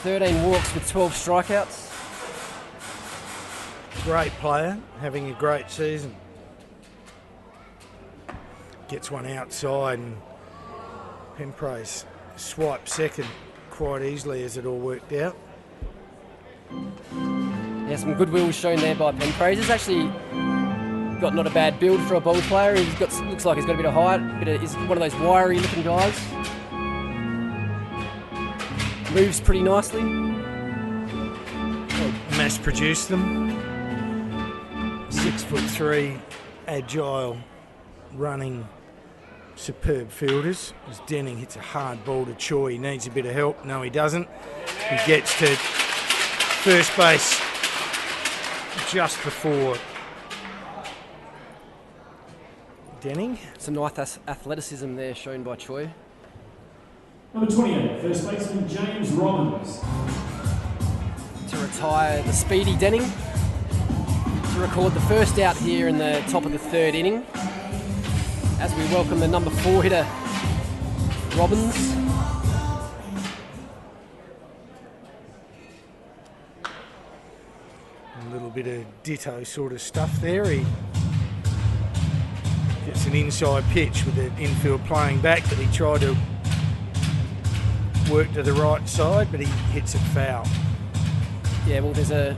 13 walks with 12 strikeouts. Great player, having a great season. Gets one outside, and Penprase swiped second quite easily as it all worked out. Yeah, some goodwill shown there by Penprase. He's actually got not a bad build for a ball player. Looks like he's got a bit of height. He's one of those wiry looking guys. Moves pretty nicely. Mass produced them. 6'3", agile, running, superb fielders. As Denning hits a hard ball to Choi, he needs a bit of help. No, he doesn't. He gets to first base just before Denning. Some nice athleticism there shown by Choi. Number 28, first baseman James Robbins. To retire the speedy Denning. To record the first out here in the top of the third inning, as we welcome the number 4 hitter, Robbins. A little bit of ditto sort of stuff there. He gets an inside pitch with the infield playing back that he tried to work to the right side, but he hits it foul. Yeah, well, there's a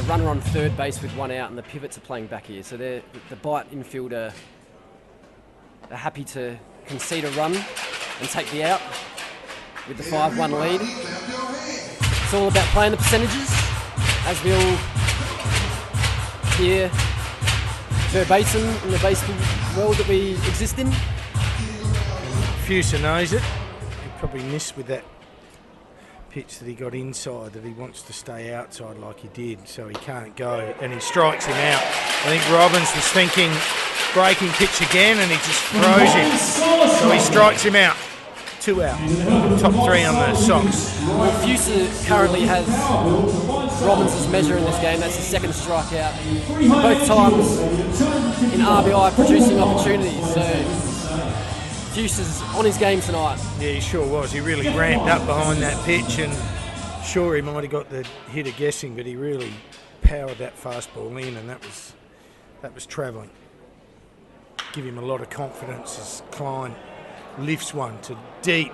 runner on third base with 1 out, and the pivots are playing back here. So the Bite infielder are happy to concede a run and take the out with the 5-1 lead. It's all about playing the percentages, as we all hear verbatim in the baseball world that we exist in? Fuesser knows it. He probably missed with that pitch that he got inside, that he wants to stay outside like he did, so he can't go, and he strikes him out. I think Robbins was thinking breaking pitch again, and he just throws him. So he strikes him out. 2 out. Top 3 on the Sox. Well, Fuesser currently has Robbins' measure in this game. That's his second strikeout. Both times in RBI producing opportunities. So Fuesser's on his game tonight. Yeah, he sure was. He really ramped up behind that pitch, and sure, he might have got the hitter guessing, but he really powered that fastball in, and that was travelling. Give him a lot of confidence as Klein lifts one to deep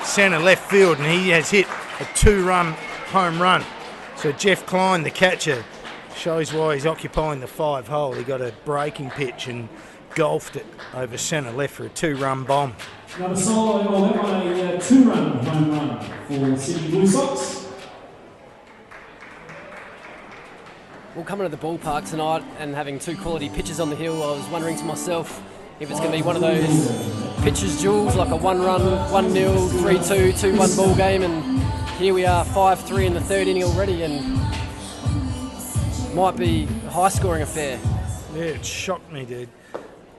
centre left field, and he has hit a 2-run home run. So Geoff Klein, the catcher, shows why he's occupying the 5 hole. He got a breaking pitch and golfed it over centre left for a 2-run bomb. Another solo on that one, a 2-run home run for Sydney Blue Sox. Well, coming to the ballpark tonight and having 2 quality pitchers on the hill, I was wondering to myself if it's going to be one of those pitchers' duels, like a 1-run, 1-0, 3-2, 2-1 ball game, and here we are 5-3 in the 3rd inning already, and might be a high-scoring affair. Yeah, it shocked me to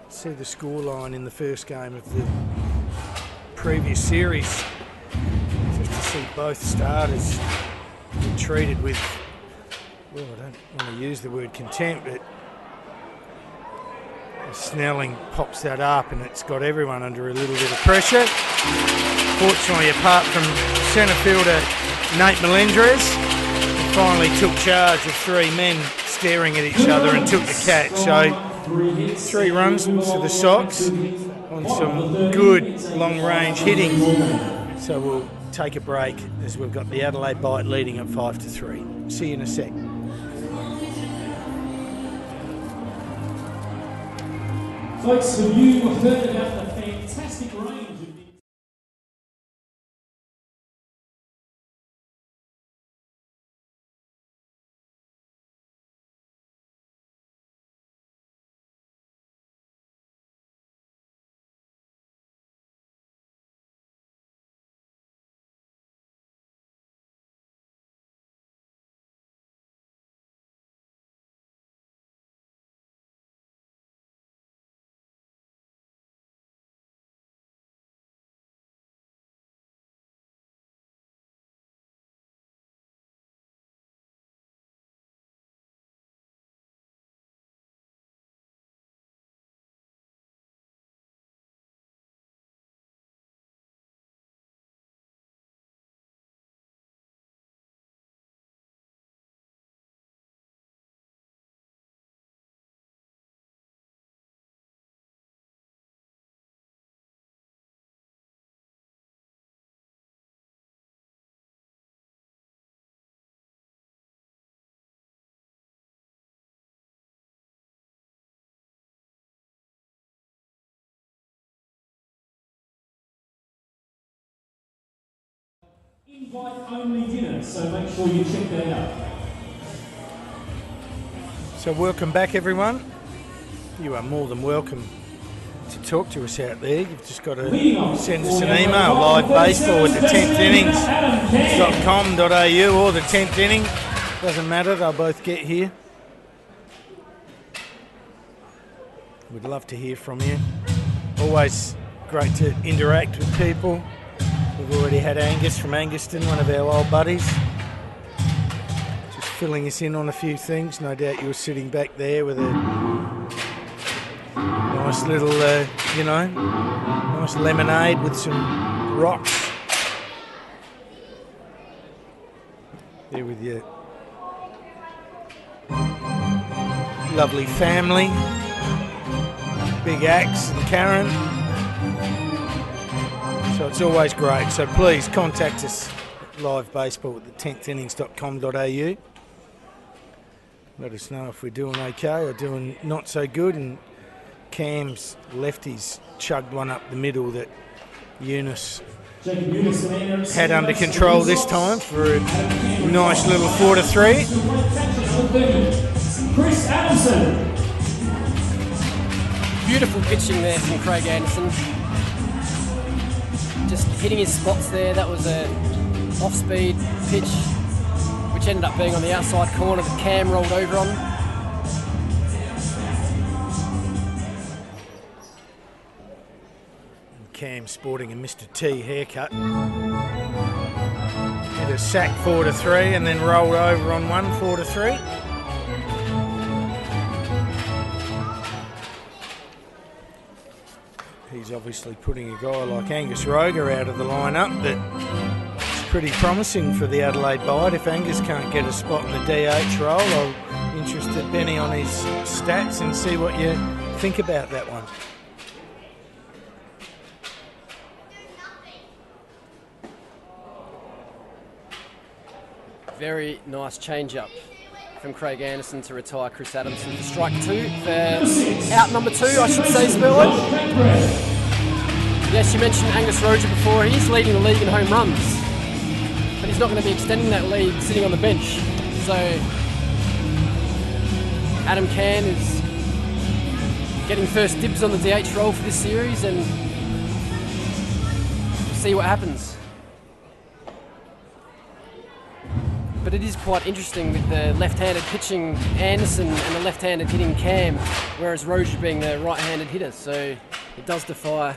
see the scoreline in the first game of the previous series. Just to see both starters be treated with, well, I don't want to use the word contempt, but Snelling pops that up, and it's got everyone under a little bit of pressure. Fortunately, apart from centre fielder Nate Melendres, he finally took charge of 3 men staring at each other and took the catch. So 3 runs to the Sox on some good long-range hitting. So we'll take a break as we've got the Adelaide Bite leading at 5-3. See you in a sec. Folks, have you heard about the fantastic range of invite-only dinner, so make sure you check that out. So welcome back, everyone. You are more than welcome to talk to us out there. You've just got to send us an email, livebaseball@the10thinnings.com.au or the 10th inning. Doesn't matter, they'll both get here. We'd love to hear from you. Always great to interact with people. We've already had Angus from Anguston, one of our old buddies, just filling us in on a few things. No doubt you were sitting back there with a nice little, nice lemonade with some rocks. There with your lovely family, Big Axe and Karen. So it's always great. So please contact us at livebaseball@the10thinnings.com.au. Let us know if we're doing okay or doing not so good. And Cam's lefties chugged one up the middle that Younis had under control this time for a nice little 4-3. for 30. Chris Adamson. Beautiful pitching there from Craig Anderson. Just hitting his spots there. That was a off-speed pitch, which ended up being on the outside corner that Cam rolled over on. Cam sporting a Mr. T haircut. Hit a sack 4-3 and then rolled over on one 4-3. He's obviously putting a guy like Angus Roger out of the lineup. That's pretty promising for the Adelaide Bite. If Angus can't get a spot in the DH role, I'll be interested, Benny, on his stats and see what you think about that one. Very nice change-up from Craig Anderson to retire Chris Adamson for strike 2, for out number 2, I should say, Spurwood. Yes, you mentioned Angus Roger before. He's leading the league in home runs, but he's not going to be extending that lead sitting on the bench. So Adam Can is getting first dibs on the DH role for this series, and we'll see what happens. But it is quite interesting with the left-handed pitching Anderson and the left-handed hitting Cam, whereas Roger being the right-handed hitter. So it does defy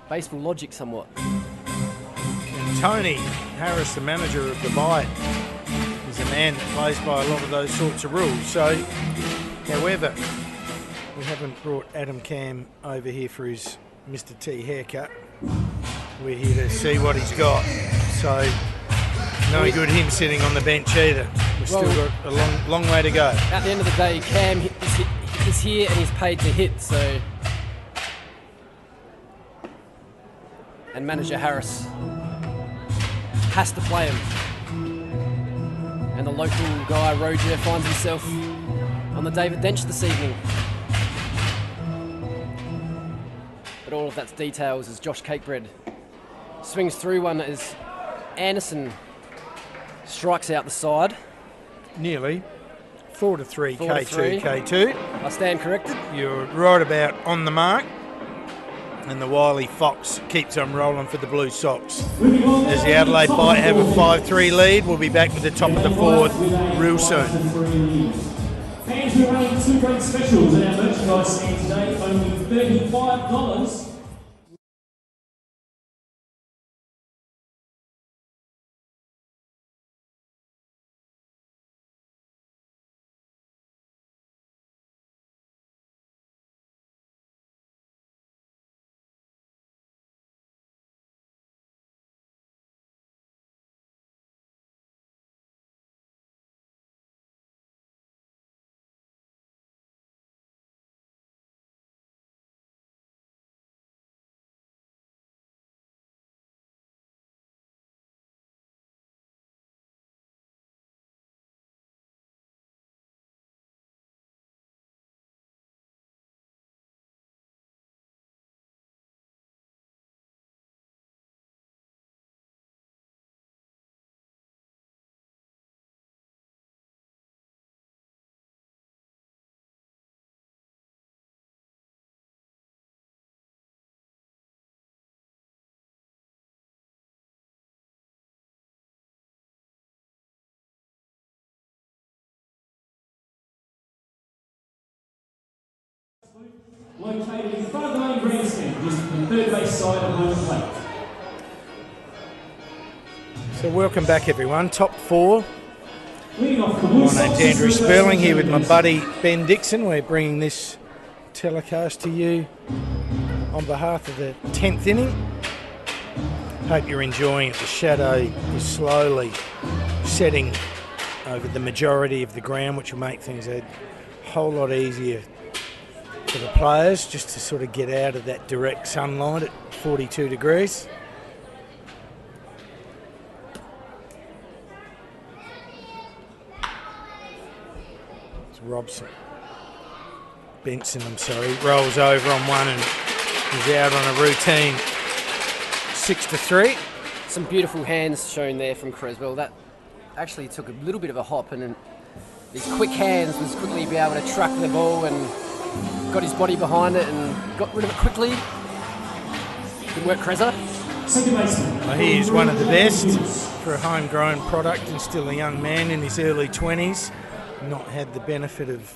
baseball logic somewhat. And Tony Harris, the manager of the Bite, is a man that plays by a lot of those sorts of rules. So, however, we haven't brought Adam Cam over here for his Mr. T haircut. We're here to see what he's got. So, no good him sitting on the bench either. We've still got a long way to go. At the end of the day, Cam is here and he's paid to hit, so... And manager Harris has to play him. And the local guy, Roger, finds himself on the David bench this evening. But all of that's details as Josh Cakebread swings through one as Anderson strikes out the side. Nearly. 4-3, K2, K2. I stand corrected. You're right about on the mark. And the wily Fox keeps on rolling for the Blue Sox. As the Adelaide Bite have a 5-3 lead, we'll be back with the top of the fourth real soon. Fans, we're running 2 great specials in our merchandise stand today, only $35. Located in front of the main grandstand, just on the third base side of home plate. So welcome back everyone, top 4. Leading off the Blue My name's Andrew Sperling here with my buddy Ben Dixon. We're bringing this telecast to you on behalf of the 10th inning. Hope you're enjoying it. The shadow is slowly setting over the majority of the ground, which will make things a whole lot easier for the players just to sort of get out of that direct sunlight at 42 degrees. It's Benson, rolls over on one and is out on a routine 6-3. Some beautiful hands shown there from Cresswell. That actually took a little bit of a hop and these quick hands was quickly be able to track the ball and got his body behind it and got rid of it quickly. Good work, Cresswell. Well, he is one of the best for a homegrown product and still a young man in his early 20s. Not had the benefit of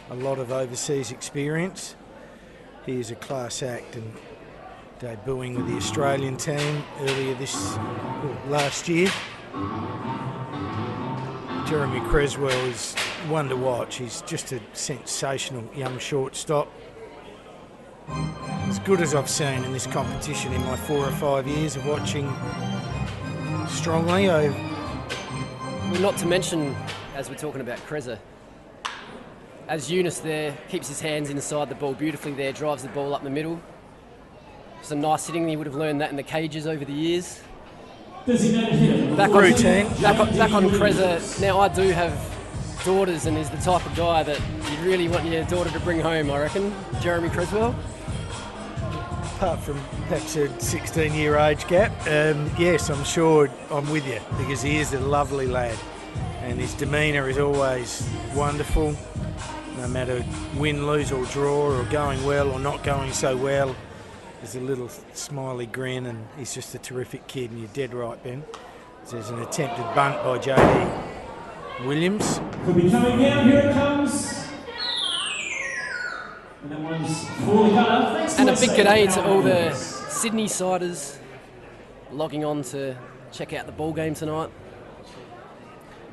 a lot of overseas experience. He is a class act and debuting with the Australian team earlier last year. Jeremy Cresswell is one to watch. He's just a sensational young shortstop. As good as I've seen in this competition in my 4 or 5 years of watching strongly. Well, not to mention, as we're talking about Cresswell, as Younis there, keeps his hands inside the ball beautifully there, drives the ball up the middle. Some nice hitting. He would have learned that in the cages over the years. Back on Cresswell. Now, I do have daughters, and he's the type of guy that you really want your daughter to bring home, I reckon. Jeremy Cresswell. Apart from perhaps a 16-year age gap, yes, I'm sure I'm with you, because he is a lovely lad and his demeanour is always wonderful, no matter win, lose or draw, or going well or not going so well. There's a little smiley grin, and he's just a terrific kid, and you're dead right, Ben. There's an attempted bunt by JD Williams. Could be coming down, here it comes. And that one's fully cut up. And a big g'day to all the Sydney siders logging on to check out the ball game tonight.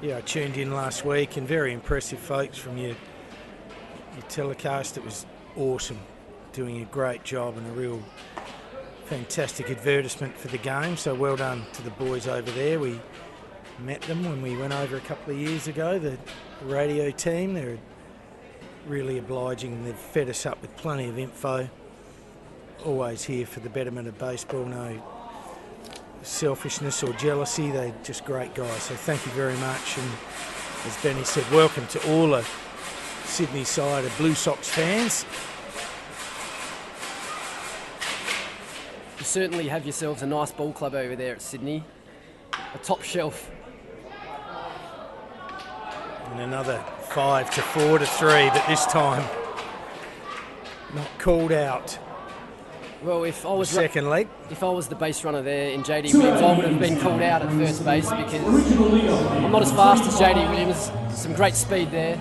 Yeah, I tuned in last week, and very impressive folks from your telecast. It was awesome, doing a great job and a real fantastic advertisement for the game. So well done to the boys over there. We met them when we went over a couple of years ago, the radio team. They're really obliging. They've fed us up with plenty of info. Always here for the betterment of baseball. No selfishness or jealousy. They're just great guys. So thank you very much. And as Benny said, welcome to all the Sydney side of Blue Sox fans. You certainly have yourselves a nice ball club over there at Sydney. A top shelf. And another 5-4 to 3, but this time not called out. Well, if I was second lead, if I was the base runner there in JD Williams, I would have been called out at first base, because I'm not as fast as JD Williams. Some great speed there.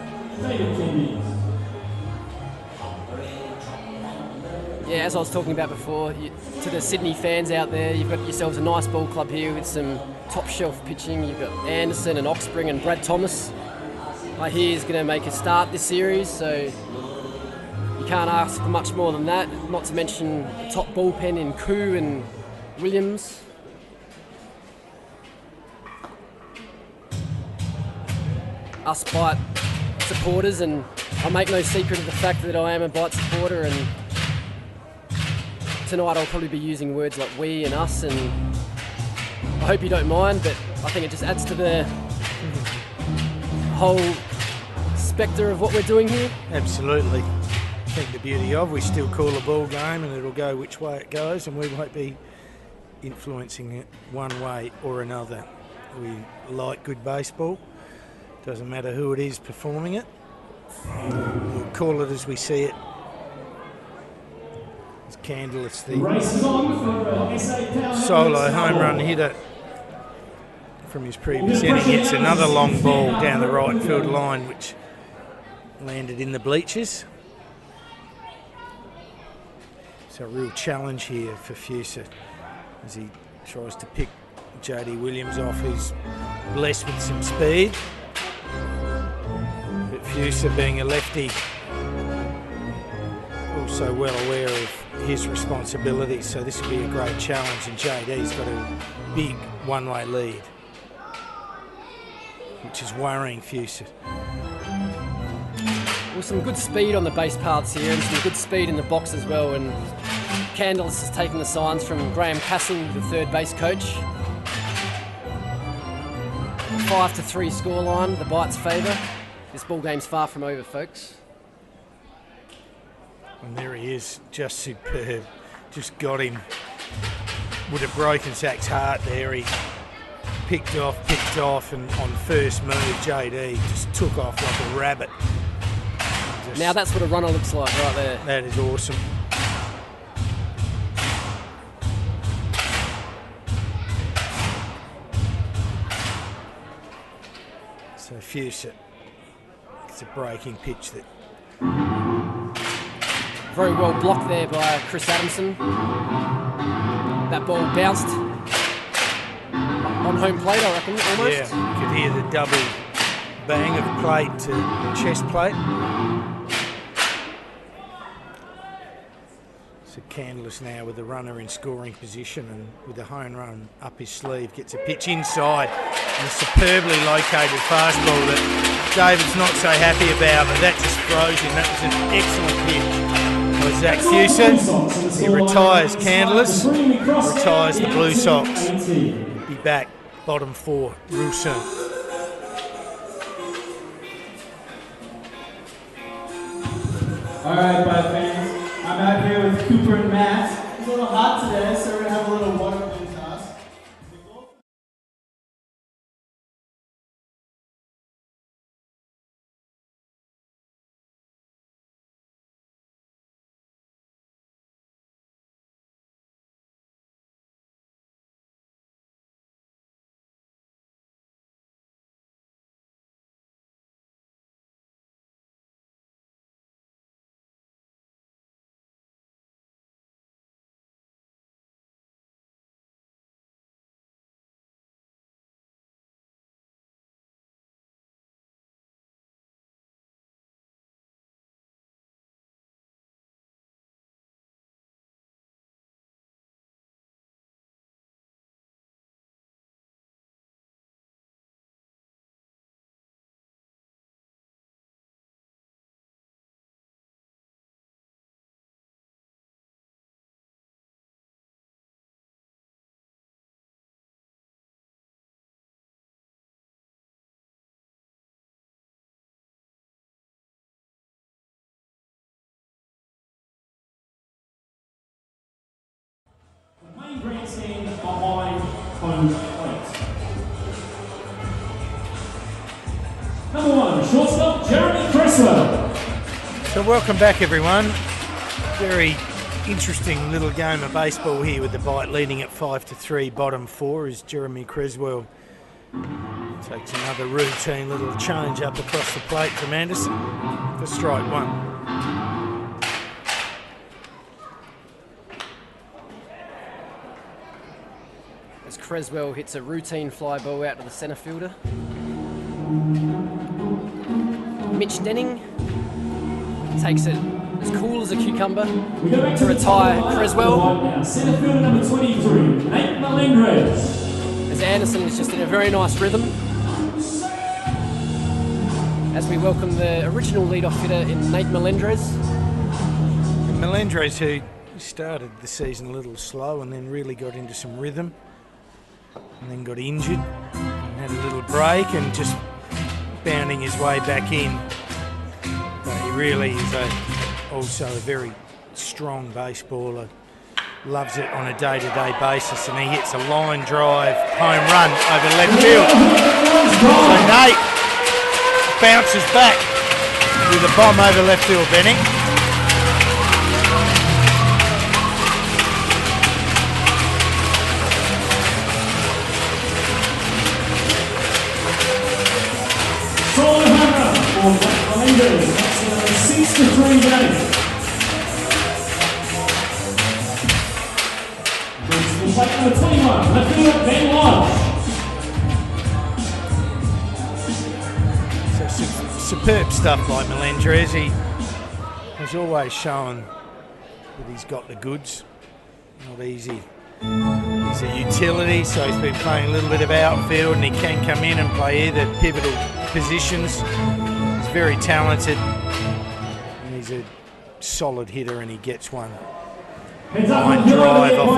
Yeah, as I was talking about before, to the Sydney fans out there, you've got yourselves a nice ball club here with some top shelf pitching. You've got Anderson and Oxspring and Brad Thomas. I hear is going to make a start this series, so you can't ask for much more than that. Not to mention the top bullpen in Koo and Williams. Us Bite supporters, and I make no secret of the fact that I am a Bite supporter, and tonight I'll probably be using words like we and us, and I hope you don't mind, but I think it just adds to the whole spectre of what we're doing here. Absolutely. I think the beauty of, we still call a ball game, and it'll go which way it goes, and we won't be influencing it one way or another. We like good baseball. Doesn't matter who it is performing it. We'll call it as we see it. It's Kandilas, the solo home run hitter from his previous inning, hits another long ball down the right field line, which landed in the bleachers. So a real challenge here for Fuesser as he tries to pick JD Williams off, who's blessed with some speed. But Fuesser, being a lefty, also well aware of his responsibilities, so this will be a great challenge, and JD's got a big one-way lead, which is worrying Fuesser. Well, some good speed on the base paths here, and some good speed in the box as well, and Kandilas has taken the signs from Graham Castle, the third base coach. 5-3 scoreline, the Bites' favour. This ball game's far from over, folks. And there he is, just superb. Just got him. Would have broken Zac's heart there. He picked off, and on first move, JD just took off like a rabbit. Now that's what a runner looks like right there. That is awesome. So Fuesser, it's a breaking pitch that... Very well blocked there by Chris Adamson. That ball bounced on home plate, I reckon, almost. Yeah, you could hear the double bang of plate to chest plate. So Kandilas now with the runner in scoring position and with the home run up his sleeve, gets a pitch inside and a superbly located fastball that David's not so happy about, but that just throws him. That was an excellent pitch. Zac Fuesser, he retires Kandilas, retires the Blue Sox. Be back bottom 4 real soon. Alright, Bud fans, I'm out here with Cooper and Matt. It's a little hot today, so we're going to have a little water balloon toss. Main grandstand behind home plate. Number 1, shortstop, Jeremy Cresswell. So welcome back, everyone. Very interesting little game of baseball here with the bite leading at 5-3, bottom 4 as Jeremy Cresswell takes another routine little change up across the plate from Anderson for strike 1. As Cresswell hits a routine fly ball out to the centre fielder. Mitch Denning takes it as cool as a cucumber to retire Cresswell. Centre fielder number 23, Nate Melendres. As Anderson is just in a very nice rhythm. As we welcome the original leadoff hitter in Nate Melendres. Melendres, who started the season a little slow and then really got into some rhythm. And then got injured and had a little break and just bounding his way back in. But he really is also a very strong baseballer. Loves it on a day-to-day basis, and he hits a line drive home run over left field. So Nate bounces back with a bomb over left field, Benning. Melendres, that's a 6-3 game. Plate number 21, left fielder Ben Lodge. So superb stuff by Melendres. He has always shown that he's got the goods. Not easy. He's a utility, so he's been playing a little bit of outfield, and he can come in and play either pivotal positions. He's very talented, and he's a solid hitter, and he gets one. Line drive off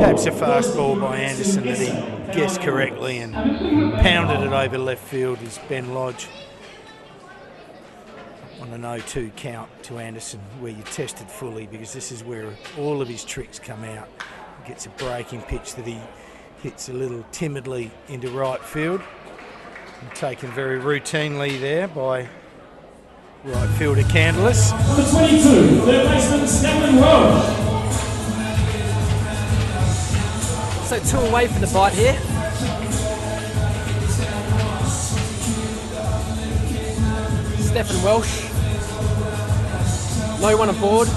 perhaps a fastball by Anderson that he guessed correctly and pounded it over left field as Ben Lodge on an 0-2 count to Anderson, where you tested fully, because this is where all of his tricks come out. He gets a breaking pitch that he hits a little timidly into right field. And taken very routinely there by right fielder Kandilas. Number 22, third baseman Stephen Welsh. So 2 away for the bite here. Stephen Welsh, no one aboard.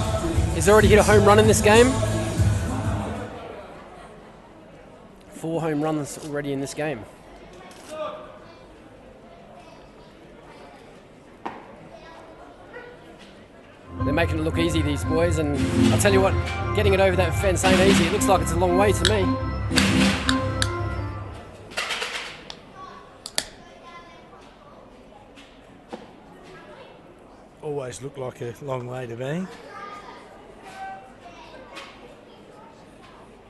He's already hit a home run in this game. 4 home runs already in this game. They're making it look easy, these boys, and I'll tell you what, getting it over that fence ain't easy. It looks like it's a long way to me. Always looked like a long way to me.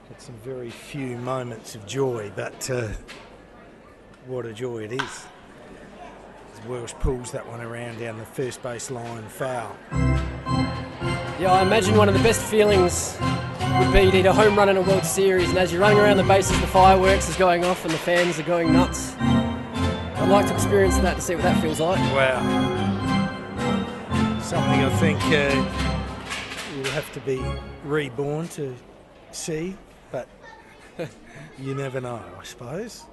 Had some very few moments of joy, but what a joy it is. As Welsh pulls that one around down the first base line, foul. Yeah, I imagine one of the best feelings would be to hit a home run in a World Series, and as you're running around the bases, the fireworks is going off and the fans are going nuts. I'd like to experience that to see what that feels like. Wow. Something I think you'll have to be reborn to see, but you never know, I suppose.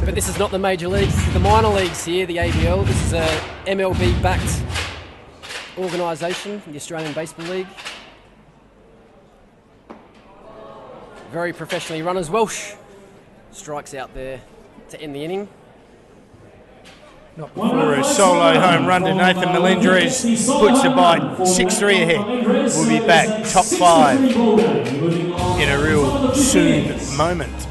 But this is not the major leagues, this is the minor leagues here, the ABL. This is a MLB-backed organisation, the Australian Baseball League. Very professionally run as Welsh. Strikes out there to end the inning. Not before a solo home run to Nathan Melendres puts the bite 6-3 ahead. We'll be back top 5 in a real soon moment.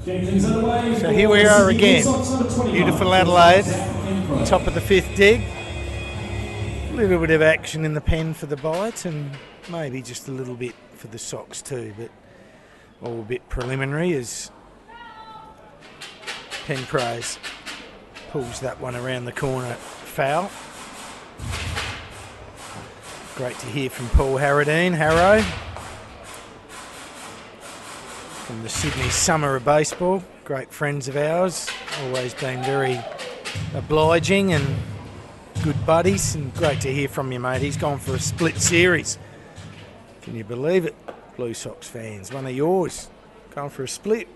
So here we are again, beautiful Adelaide, top of the 5th dig. A little bit of action in the pen for the bite and maybe just a little bit for the Sox too, but all a bit preliminary as Penprase pulls that one around the corner, foul. Great to hear from Paul Harradine, Harrow. From the Sydney Summer of Baseball, great friends of ours, always been very obliging and good buddies, and great to hear from you, mate. He's gone for a split series. Can you believe it? Blue Sox fans, one of yours, going for a split.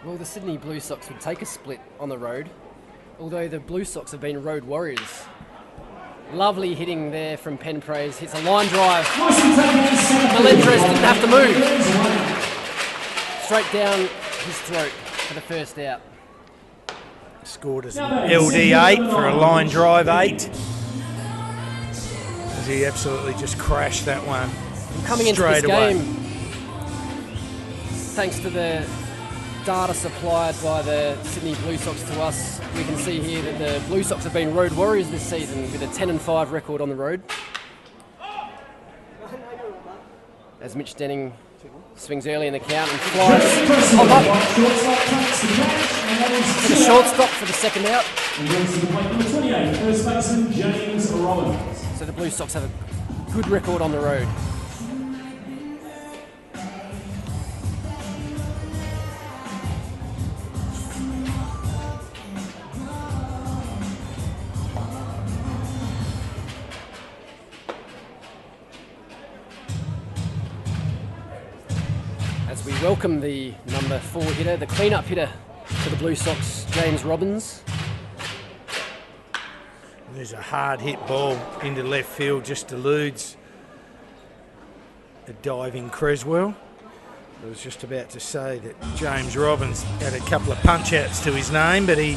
Well, the Sydney Blue Sox would take a split on the road, although the Blue Sox have been road warriors. Lovely hitting there from Penprase. Hits a line drive. Melendres didn't have to move. Straight down his throat for the first out. Scored as an LD8 for a line drive 8. As he absolutely just crashed that one. And coming into this game, thanks to the data supplied by the Sydney Blue Sox to us, we can see here that the Blue Sox have been road warriors this season with a 10-5 record on the road. as Mitch Denning swings early in the count and flies. Hop up. For the short stop for the second out. Number 28, first baseman James Robbins. So the Blue Sox have a good record on the road. As we welcome the number 4 hitter, the clean-up hitter for the Blue Sox, James Robbins. There's a hard hit ball into left field, just eludes a diving Cresswell. I was just about to say that James Robbins had a couple of punch-outs to his name, but he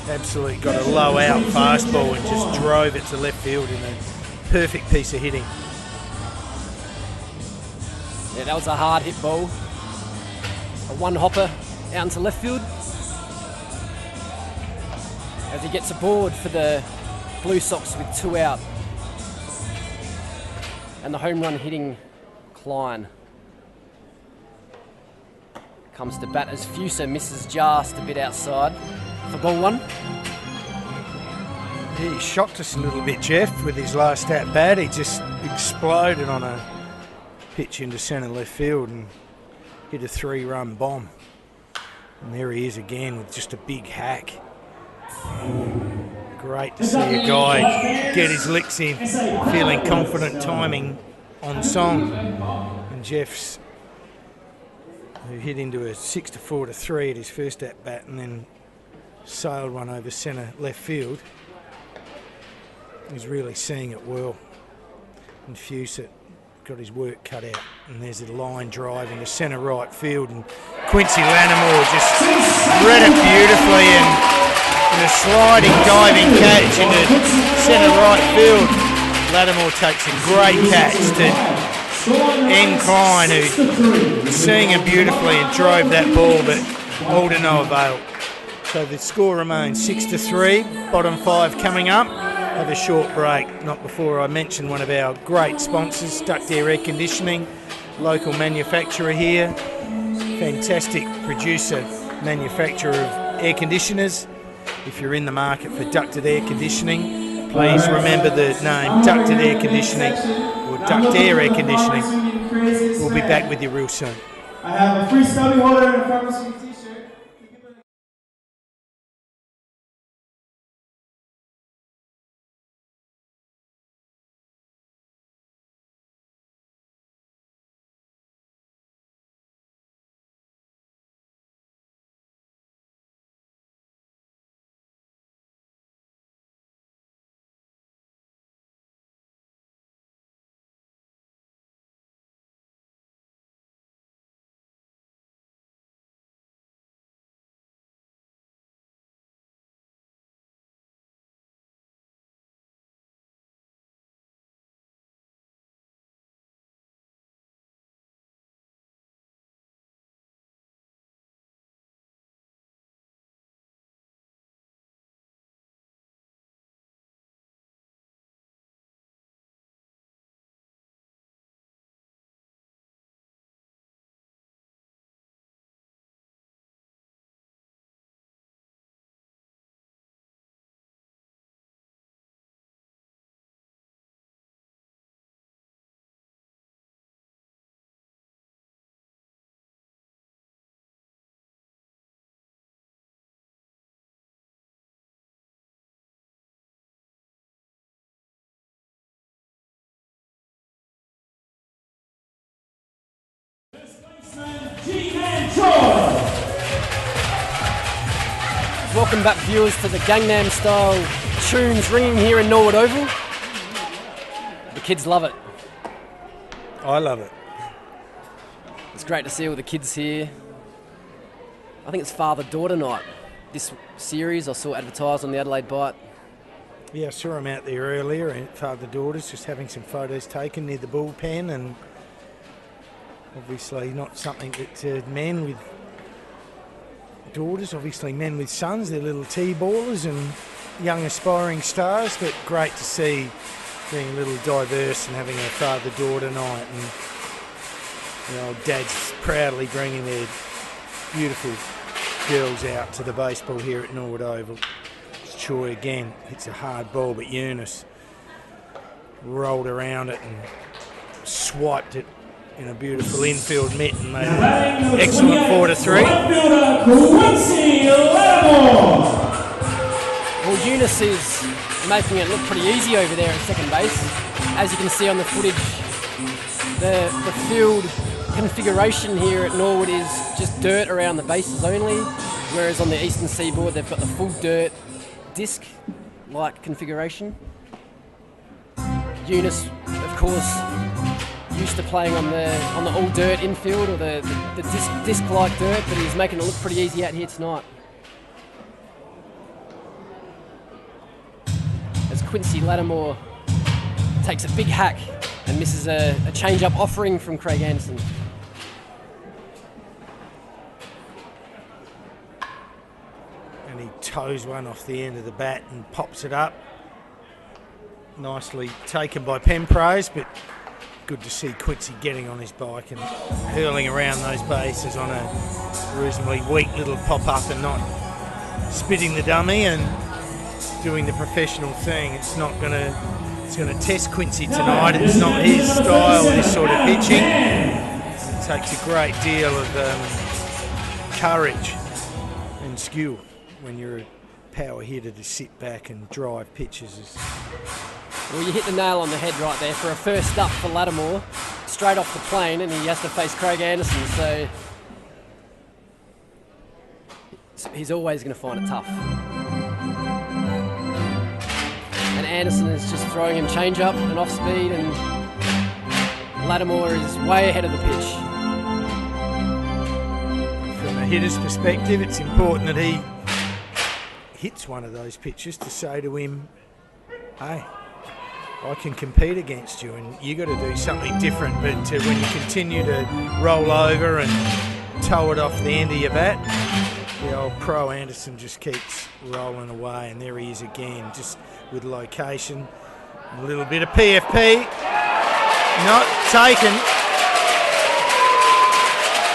absolutely got a low-out fastball and just drove it to left field in a perfect piece of hitting. Yeah, that was a hard hit ball. A one-hopper out into left field. As he gets aboard for the Blue Sox with 2 out. And the home run hitting Klein comes to bat as Fuesser misses just a bit outside for ball 1. He shocked us a little bit, Geoff, with his last at-bat. He just exploded on a pitch into centre left field and hit a 3-run bomb. And there he is again with just a big hack. Great to see a guy get his licks in, feeling confident, timing on song. And Geoff's, who hit into a 6-4 to 3 at his first at-bat and then sailed one over centre left field. He's really seeing it well. And Fuesser got his work cut out. And there's a line drive into centre right field. And Quincy Lattimore just read it beautifully and a sliding, diving catch into centre right field. Lattimore takes a great catch to N. Klein, who's seeing it beautifully and drove that ball, but all to no avail. So the score remains 6-3. Bottom 5 coming up. Have a short break. Not before I mention one of our great sponsors, Duct Air Air Conditioning, local manufacturer here, fantastic producer, manufacturer of air conditioners. If you're in the market for ducted air conditioning, please remember the name Ducted Air Conditioning or Duct Air Air Conditioning. We'll be back with you real soon. I have a free stubby holder and a pharmacy t-shirt. Welcome back, viewers, to the Gangnam Style tunes ringing here in Norwood Oval. The kids love it. I love it. It's great to see all the kids here. I think it's father-daughter night. This series I saw advertised on the Adelaide Bite. Yeah, I saw him out there earlier, and father-daughters just having some photos taken near the bullpen, and obviously not something that men with daughters, obviously men with sons, they're little T-ballers and young aspiring stars, but great to see being a little diverse and having a father-daughter night. And The old dads proudly bringing their beautiful girls out to the baseball here at Norwood Oval. It's Choi again, hits a hard ball, but Younis rolled around it and swiped it in a beautiful infield mitt and made an excellent 4-3. Well, Younis is making it look pretty easy over there at second base. As you can see on the footage, the field configuration here at Norwood is just dirt around the bases only, whereas on the eastern seaboard they've got the full dirt disc-like configuration. Younis, of course, used to playing on the all dirt infield or the disc-like dirt, but he's making it look pretty easy out here tonight. As Quincy Lattimore takes a big hack and misses a change-up offering from Craig Anderson. And he toes one off the end of the bat and pops it up. Nicely taken by Penprase, but good to see Quincy getting on his bike and hurling around those bases on a reasonably weak little pop-up and not spitting the dummy and doing the professional thing. It's going to test Quincy tonight. It's not his style, this sort of pitching. It takes a great deal of courage and skill when you're a power hitter to sit back and drive pitches. Well, you hit the nail on the head right there. For a first up for Lattimore, straight off the plane, and he has to face Craig Anderson, so he's always going to find it tough. And Anderson is just throwing him change up and off speed, and Lattimore is way ahead of the pitch. From a hitter's perspective, it's important that he hits one of those pitches to say to him, hey, I can compete against you, and you got to do something different. But when you continue to roll over and toe it off the end of your bat, the old pro Anderson just keeps rolling away, and there he is again, just with location. A little bit of PFP, not taken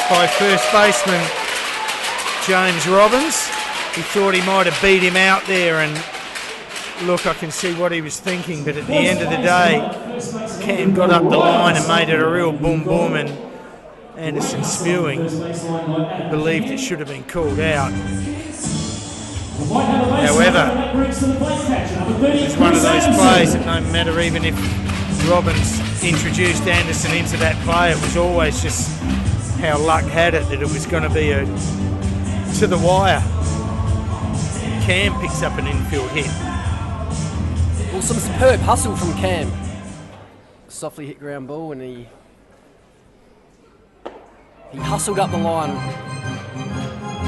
by first baseman James Robbins. He thought he might have beat him out there, and look, I can see what he was thinking, but at the end of the day, Cam got up the line and made it a real boom boom, and Anderson spewing. He believed it should have been called out. However, it's one of those plays that no matter, even if Robbins introduced Anderson into that play, it was always just how luck had it that it was going to be a to the wire. Cam picks up an infield hit. Well, some superb hustle from Cam. Softly hit ground ball, and he hustled up the line.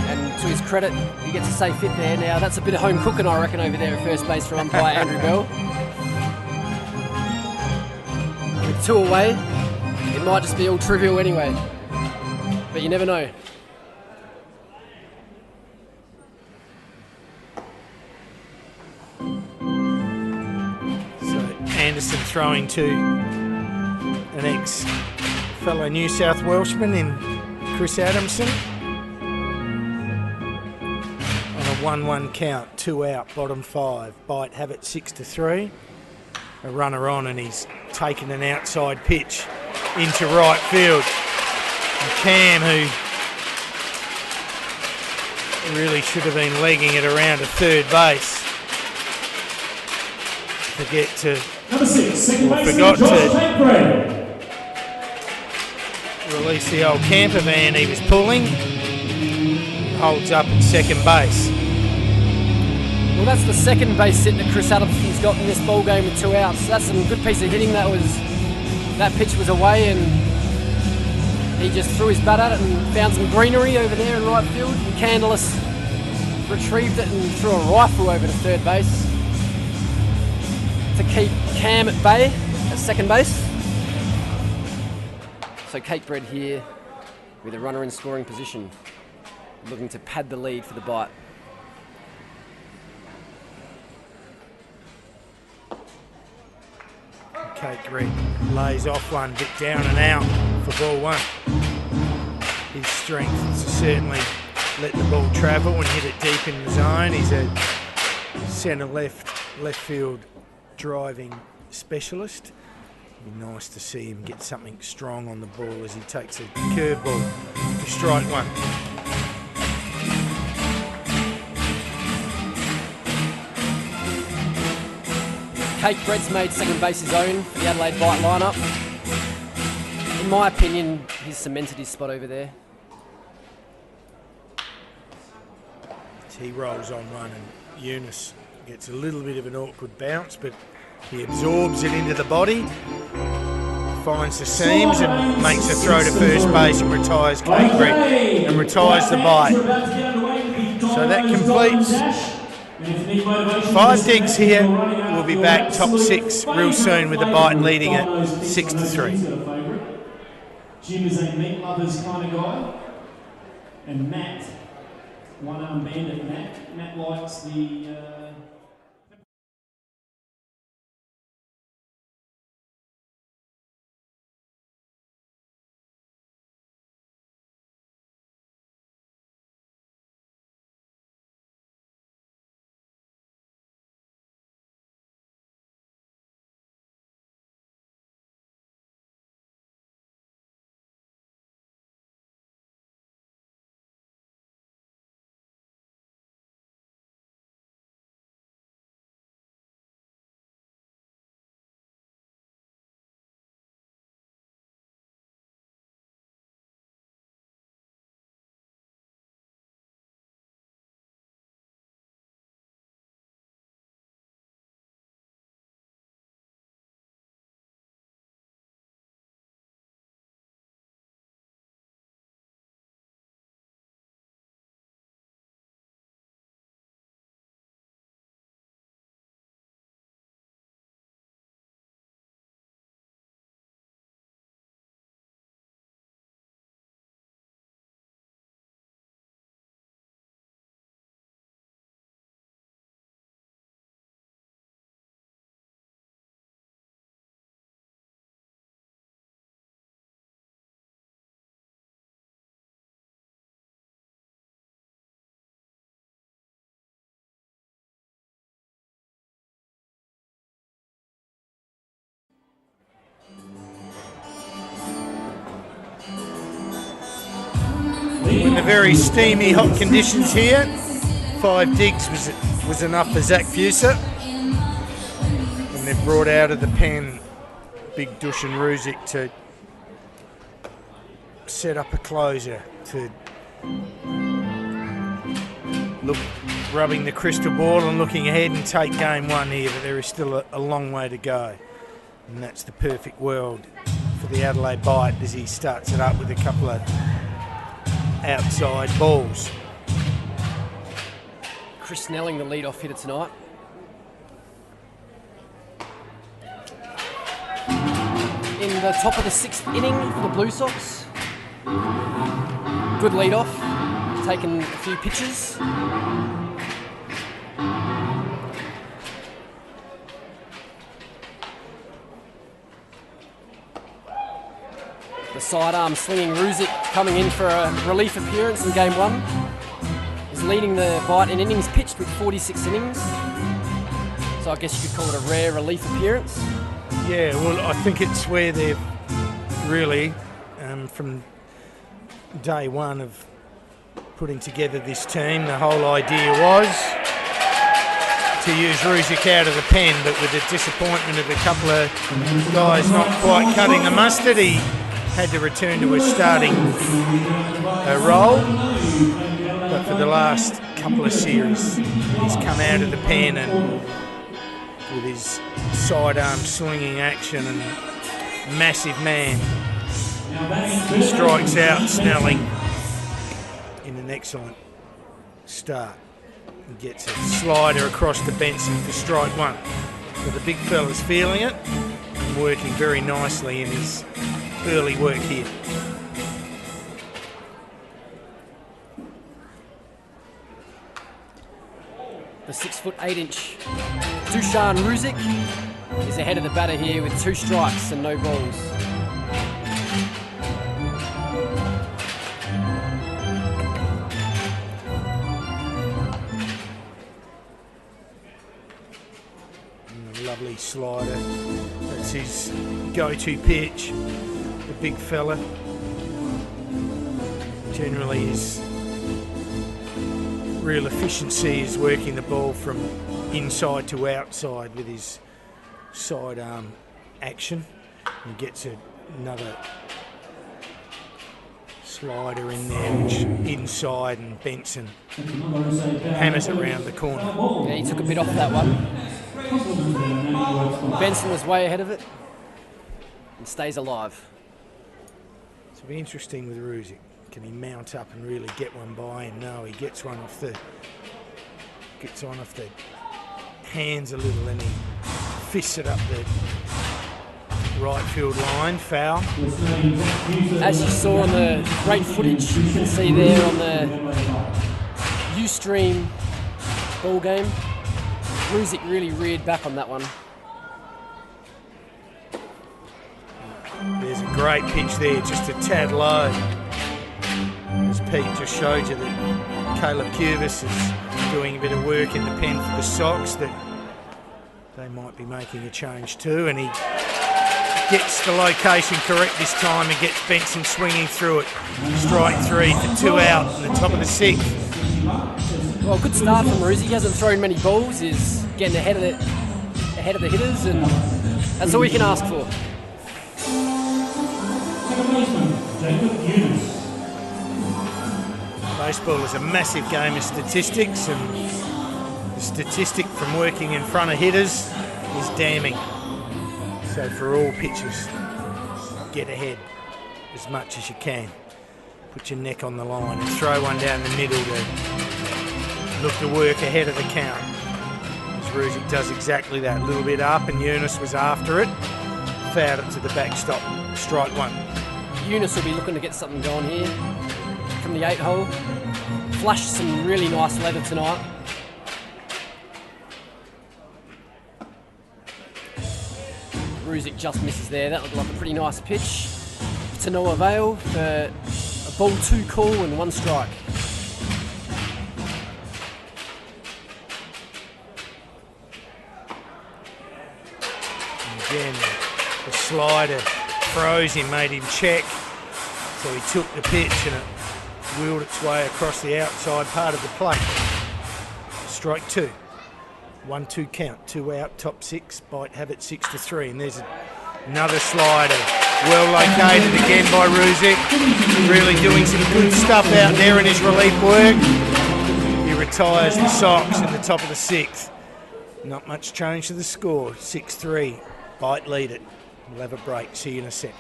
And to his credit, he gets a safe hit there. Now, that's a bit of home cooking, I reckon, over there at first base for umpire Andrew Bell. With two away, it might just be all trivial anyway. But you never know. Anderson throwing to an ex-fellow New South Welshman in Chris Adamson. On a 1-1 count, 2 out, bottom 5. Bite have it 6-3. A runner on, and he's taken an outside pitch into right field. And Cam, who really should have been legging it around to third base, forgot to release the old camper van he was pulling. Holds up at second base. Well, that's the second base hit that Chris Adamson's got in this ball game with 2 outs. That's some good piece of hitting. That pitch was away, and he just threw his bat at it and found some greenery over there in right field. And Kandilas retrieved it and threw a rifle over to third base to keep Cam at bay at second base. So Kate Bread here with a runner in scoring position, looking to pad the lead for the bite. Kate Bread lays off one, bit down and out for ball 1. his strength to certainly let the ball travel and hit it deep in the zone. He's a centre left field driving specialist. It'd be nice to see him get something strong on the ball as he takes a curveball for strike one. Cake Brett's made second base his own for the Adelaide Bite lineup. In my opinion, he's cemented his spot over there. As he rolls on one and Younis gets a little bit of an awkward bounce, but he absorbs it into the body, finds the seams and makes a throw to first base and retires Cake Brett and retires the bite. So that completes 5 digs here. We'll be back top 6 real soon with the bite leading at 6-3. Jim is a meat lovers kind of guy, and Matt, one-arm bandit Matt. Matt likes the in the very steamy, hot conditions here. 5 digs was enough for Zach Fuesser. And they've brought out of the pen big Dushan Ruzic to set up a closer, to look, rubbing the crystal ball and looking ahead and take game 1 here, but there is still a long way to go. And that's the perfect world for the Adelaide Bite as he starts it up with a couple of outside balls. Chris Snelling, the lead-off hitter tonight. In the top of the 6th inning for the Blue Sox. Good lead-off, taken a few pitches. The sidearm slinging Ruzic coming in for a relief appearance in game 1. Is leading the Bite in innings pitched with 46 innings. So I guess you could call it a rare relief appearance. Yeah, well, I think it's where they've really, from day 1 of putting together this team, the whole idea was to use Ruzic out of the pen, but with the disappointment of a couple of guys not quite cutting the mustard, he had to return to a starting role. But for the last couple of series, he's come out of the pen and with his sidearm swinging action and massive man, he strikes out Snelling in an excellent start. He gets a slider across to Benson for strike 1. So the big fella's feeling it and working very nicely in his early work here. The 6'8" Dushan Ruzic is ahead of the batter here with 2 strikes and no balls. lovely slider. That's his go-to pitch, the big fella. Generally his real efficiency is working the ball from inside to outside with his sidearm action. He gets another slider in there, which inside, and Benson hammers it round the corner. Yeah, he took a bit off that one. Benson was way ahead of it and stays alive. So it'll be interesting with Ruzic. Can he mount up and really get one by him? No, he gets one off the hands a little, and he fists it up the right field line, foul. As you saw on the great footage, you can see there on the Ustream ball game, Ruzic really reared back on that one. There's a great pitch there, just a tad low. As Pete just showed you, that Caleb Cuvis is doing a bit of work in the pen for the Sox, that they might be making a change too, and he gets the location correct this time and gets Benson swinging through it. Strike 3 for 2 out in the top of the 6th. Well, good start from Ruzic. He hasn't thrown many balls. He's getting ahead of the hitters, and that's all we can ask for. Baseball is a massive game of statistics, and the statistic from working in front of hitters is damning. So for all pitchers, get ahead as much as you can. Put your neck on the line and throw one down the middle to look to work ahead of the count. As Ruzic does exactly that. A little bit up, and Younis was after it. Fouled it to the backstop. Strike 1. Younis will be looking to get something going here from the 8 hole. Flushed some really nice leather tonight. Ruzic just misses there. That looked like a pretty nice pitch. To no avail for a ball 2 call and 1 strike. And again, the slider froze him, made him check. So he took the pitch and it wheeled its way across the outside part of the plate. Strike 2. 1-2 count, 2 out, top 6. Bite have it 6-3, and there's another slider. Well located again by Ruzic. Really doing some good stuff out there in his relief work. He retires the Sox in the top of the 6th. Not much change to the score. 6-3. Bite lead it. We'll have a break. See you in a sec.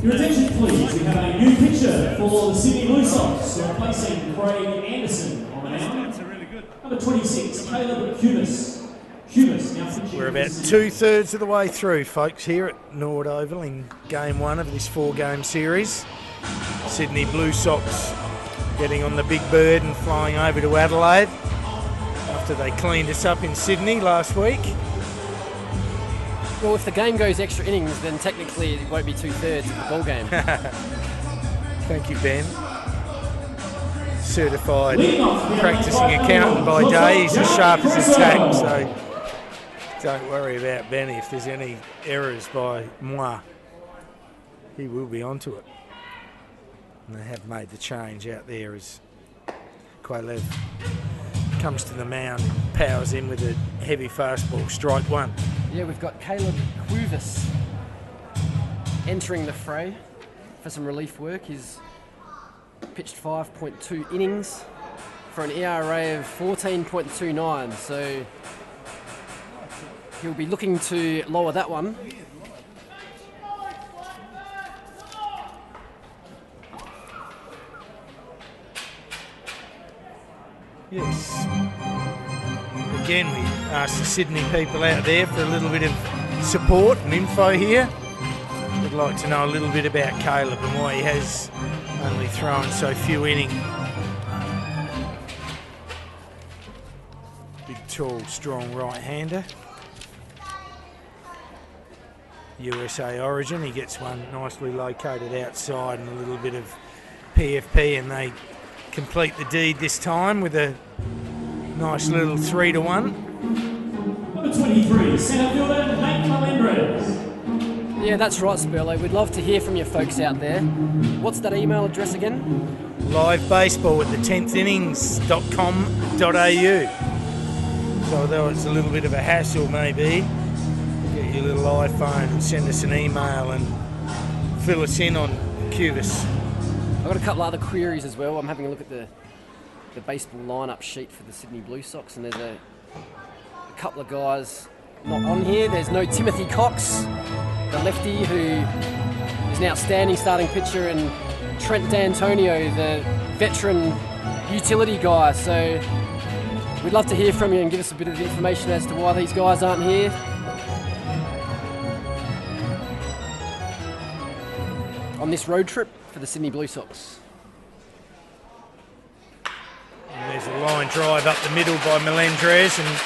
Your attention please, we have a new picture for the Sydney Blue Sox, replacing Craig Anderson on the mound. Number 26, Caleb Cuvis. Younis now pitching. We're about 2/3 of the way through, folks, here at Norwood Oval in Game 1 of this 4-game series. Sydney Blue Sox getting on the big bird and flying over to Adelaide after they cleaned us up in Sydney last week. Well, if the game goes extra innings, then technically it won't be 2/3 of the ball game. Thank you, Ben. Certified practicing accountant by day. He's as sharp as a tack, so don't worry about Benny. If there's any errors by moi, he will be onto it. And they have made the change out there as Quaylev comes to the mound and powers in with a heavy fastball, strike 1. Yeah, we've got Caleb Quivas entering the fray for some relief work. He's pitched 5.2 innings for an ERA of 14.29, so he'll be looking to lower that one. Yes. Again, we asked the Sydney people out there for a little bit of support and info here. We'd like to know a little bit about Caleb and why he has only thrown so few innings. Big, tall, strong right-hander. USA origin. He gets one nicely located outside and a little bit of PFP, and they complete the deed this time with a nice little 3-1. Number 23, centre fielder, Melendres. Yeah, that's right, Spurlo. We'd love to hear from you folks out there. What's that email address again? Livebaseball at the10thinnings.com.au. So although it's a little bit of a hassle maybe, get your little iPhone and send us an email and fill us in on Cubis. I've got a couple other queries as well. I'm having a look at the baseball lineup sheet for the Sydney Blue Sox, and there's a couple of guys not on here. There's no Timothy Cox, the lefty, who is an outstanding starting pitcher, and Trent D'Antonio, the veteran utility guy. So we'd love to hear from you and give us a bit of information as to why these guys aren't here. On this road trip for the Sydney Blue Sox. And there's a line drive up the middle by Melendres, and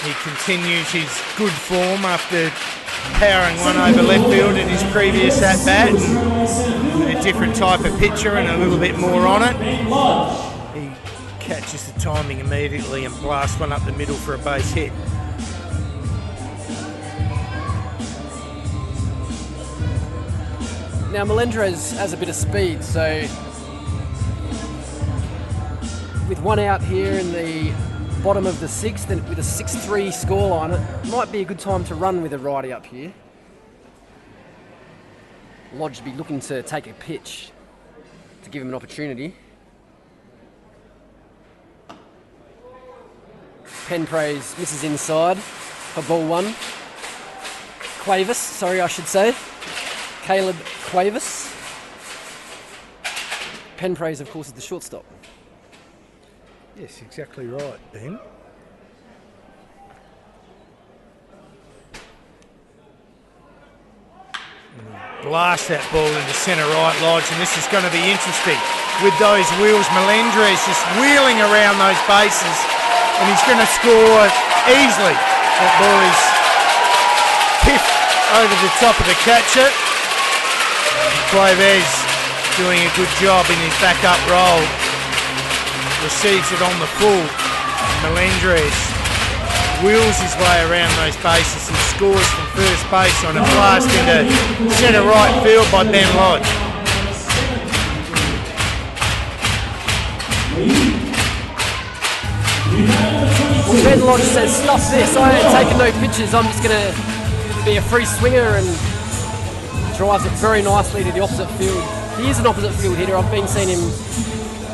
he continues his good form after powering one over left field in his previous at-bat. A different type of pitcher and a little bit more on it. He catches the timing immediately and blasts one up the middle for a base hit. Now Melendres has a bit of speed, so with one out here in the bottom of the 6th and with a 6-3 scoreline, it might be a good time to run with a righty up here. Lodge will be looking to take a pitch to give him an opportunity. Penprase misses inside for ball 1. Quavas, sorry I should say. Caleb Quavas. Penprase, of course, is the shortstop. Yes, exactly right, Ben. Blast that ball into centre right, Lodge, and this is going to be interesting. With those wheels, Melendres just wheeling around those bases, and he's going to score easily. That ball is piffed over the top of the catcher. Quavez doing a good job in his backup role. Receives it on the full. Melendres wheels his way around those bases and scores from first base on a blast into centre right field by Ben Lodge. Well, Ben Lodge says, stuff this, I ain't taking no pitches, I'm just going to be a free swinger, and drives it very nicely to the opposite field. He is an opposite field hitter. I've been seeing him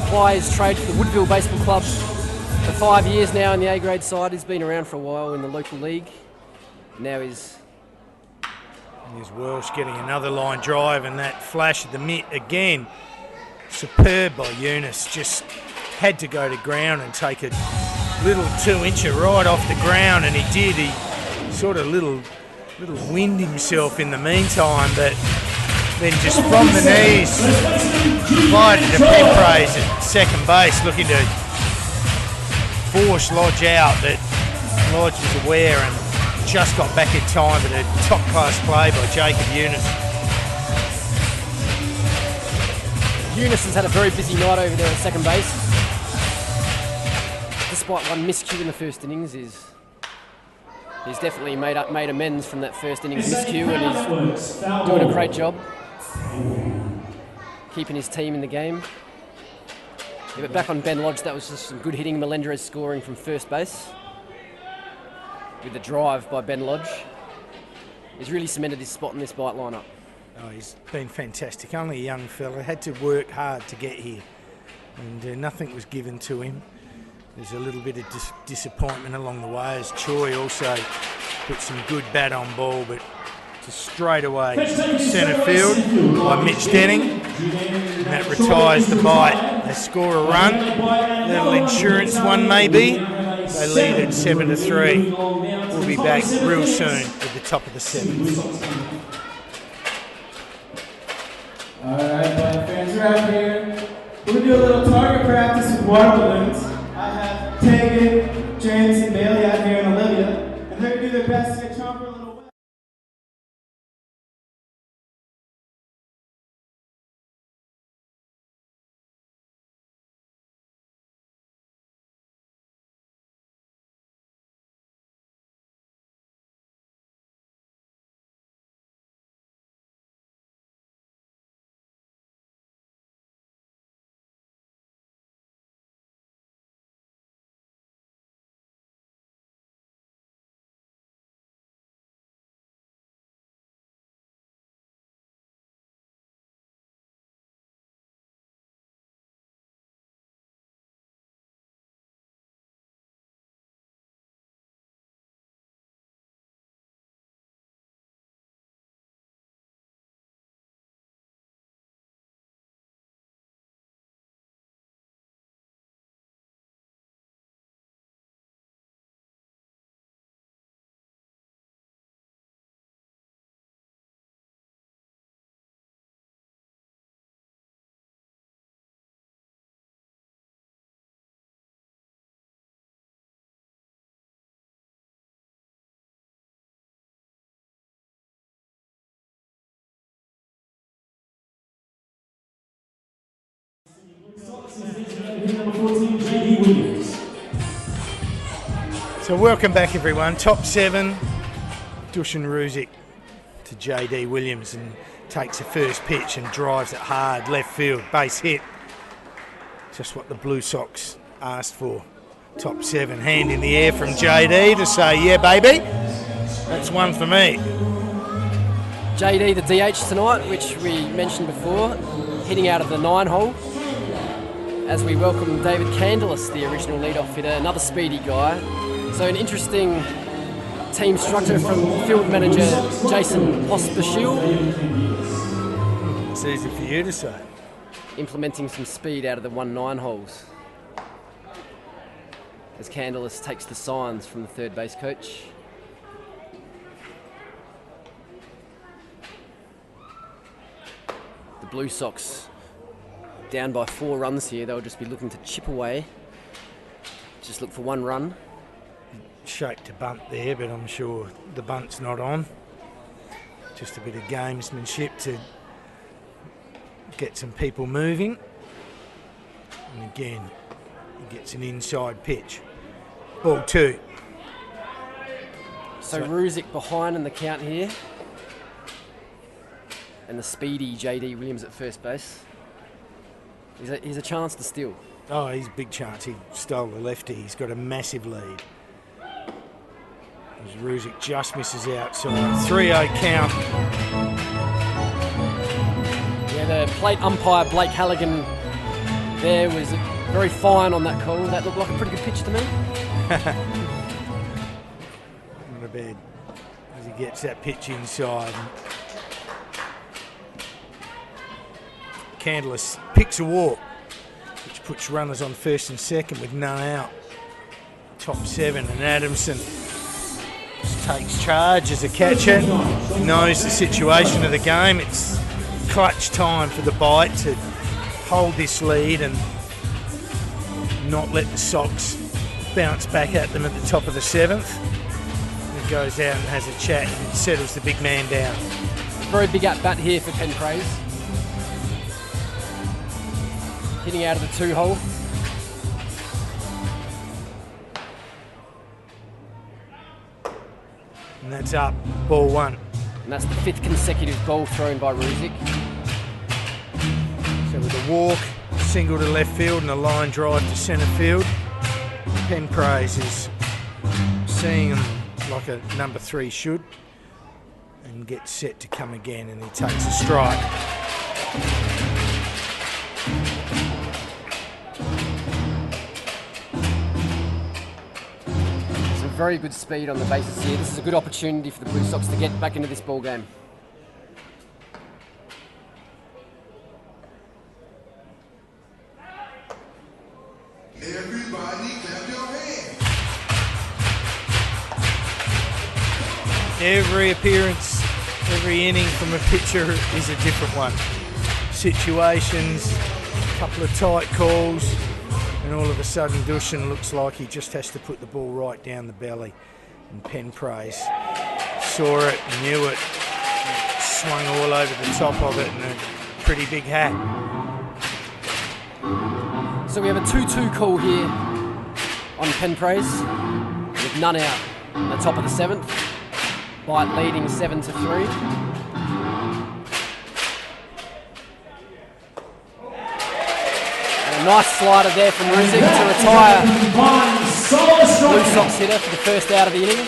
apply his trade for the Woodville Baseball Club for 5 years now in the A-grade side. He's been around for a while in the local league. Now he's Welsh getting another line drive, and that flash of the mitt again. Superb by Younis. Just had to go to ground and take a little 2-incher right off the ground, and he did. He sort of little wind himself in the meantime, but then just from the knees, applied to Penprase at second base, looking to force Lodge out, but Lodge was aware and just got back in time, but a top-class play by Jacob Younis. Younis has had a very busy night over there at second base. Despite one miscue in the first innings, he's definitely made amends from that first innings miscue, and he's doing a great job keeping his team in the game. Yeah, but back on Ben Lodge, that was just some good hitting. Melendres scoring from first base with the drive by Ben Lodge. He's really cemented his spot in this Bite lineup. Oh, he's been fantastic. Only a young fella. Had to work hard to get here, and nothing was given to him. There's a little bit of disappointment along the way, as Choi also put some good bat on ball, but just straight away centre field by Mitch Denning, and that retires the Bite. They score a run, little insurance one maybe. They lead at 7-3. We'll be back real soon at the top of the 7th. All right, Bite fans, we're out here. We're going to do a little target practice with water balloons. I have Tegan, James, and Bailey out here, and Olivia, and they're going to do their best to get Chomper a little wet. So welcome back everyone, top 7, Dushan Ruzic to JD Williams, and takes the first pitch and drives it hard, left field, base hit. Just what the Blue Sox asked for. Top 7, hand in the air from JD to say, yeah baby, that's one for me. JD the DH tonight, which we mentioned before, hitting out of the 9-hole. As we welcome David Kandilas, the original leadoff hitter, another speedy guy. So an interesting team structure from field manager Jason Pospisil. It's easy for you to say. Implementing some speed out of the 1-9 holes. As Kandilas takes the signs from the third base coach. The Blue Sox down by 4 runs here. They'll just be looking to chip away. Just look for 1 run. Shaped to bunt there, but I'm sure the bunt's not on. Just a bit of gamesmanship to get some people moving. And again, he gets an inside pitch. Ball 2. So Ruzic behind in the count here. And the speedy JD Williams at first base. He's a chance to steal. Oh, he's a big chance. He stole the lefty. He's got a massive lead. As Ruzic just misses outside. 3-0 count. Yeah, the plate umpire Blake Halligan there was very fine on that call. That looked like a pretty good pitch to me. Not a bad as he gets that pitch inside. Kandilas picks a walk, which puts runners on first and second with none out. top 7, and Adamson just takes charge as a catcher, knows the situation of the game. It's clutch time for the Bite to hold this lead and not let the Sox bounce back at them at the top of the 7th. He goes out and has a chat and settles the big man down. Very big at bat here for Penprase. Hitting out of the 2-hole. And that's up, ball 1. And that's the 5th consecutive ball thrown by Ruzic. So with a walk, single to left field and a line drive to centre field, Penprase is seeing him like a number 3 should, and gets set to come again, and he takes a strike. Some very good speed on the bases here. This is a good opportunity for the Blue Sox to get back into this ball game. Everybody clap your hands. Every appearance, every inning from a pitcher is a different one. Situations, a couple of tight calls, and all of a sudden Dushan looks like he just has to put the ball right down the belly. And Penprase saw it, knew it, swung all over the top of it, and a pretty big hat. So we have a 2-2 call here on Penprase with none out on the top of the 7th. Bite leading 7-3. And a nice slider there from Ruzic to retire Blue Sox hitter for the first out of the inning.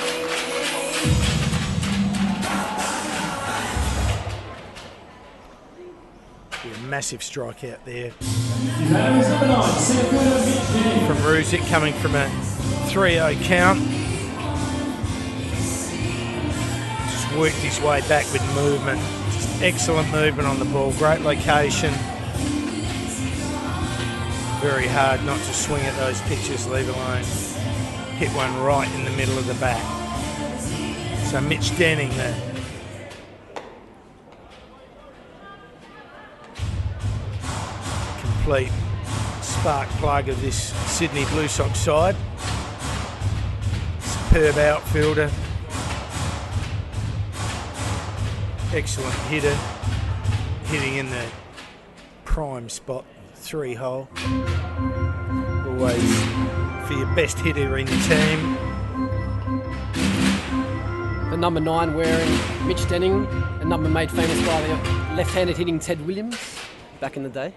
A massive strikeout there Number 9, centre fielder Mitch Denning. from Ruzic, coming from a 3-0 count. Just worked his way back with movement. Just excellent movement on the ball. Great location. Very hard not to swing at those pitches, leave alone hit one right in the middle of the bat. So Mitch Denning, the complete spark plug of this Sydney Blue Sox side. Superb outfielder. Excellent hitter. Hitting in the prime spot, 3-hole. Always for your best hitter in your team. The number 9 wearing Mitch Denning, a number made famous by the left-handed hitting Ted Williams back in the day.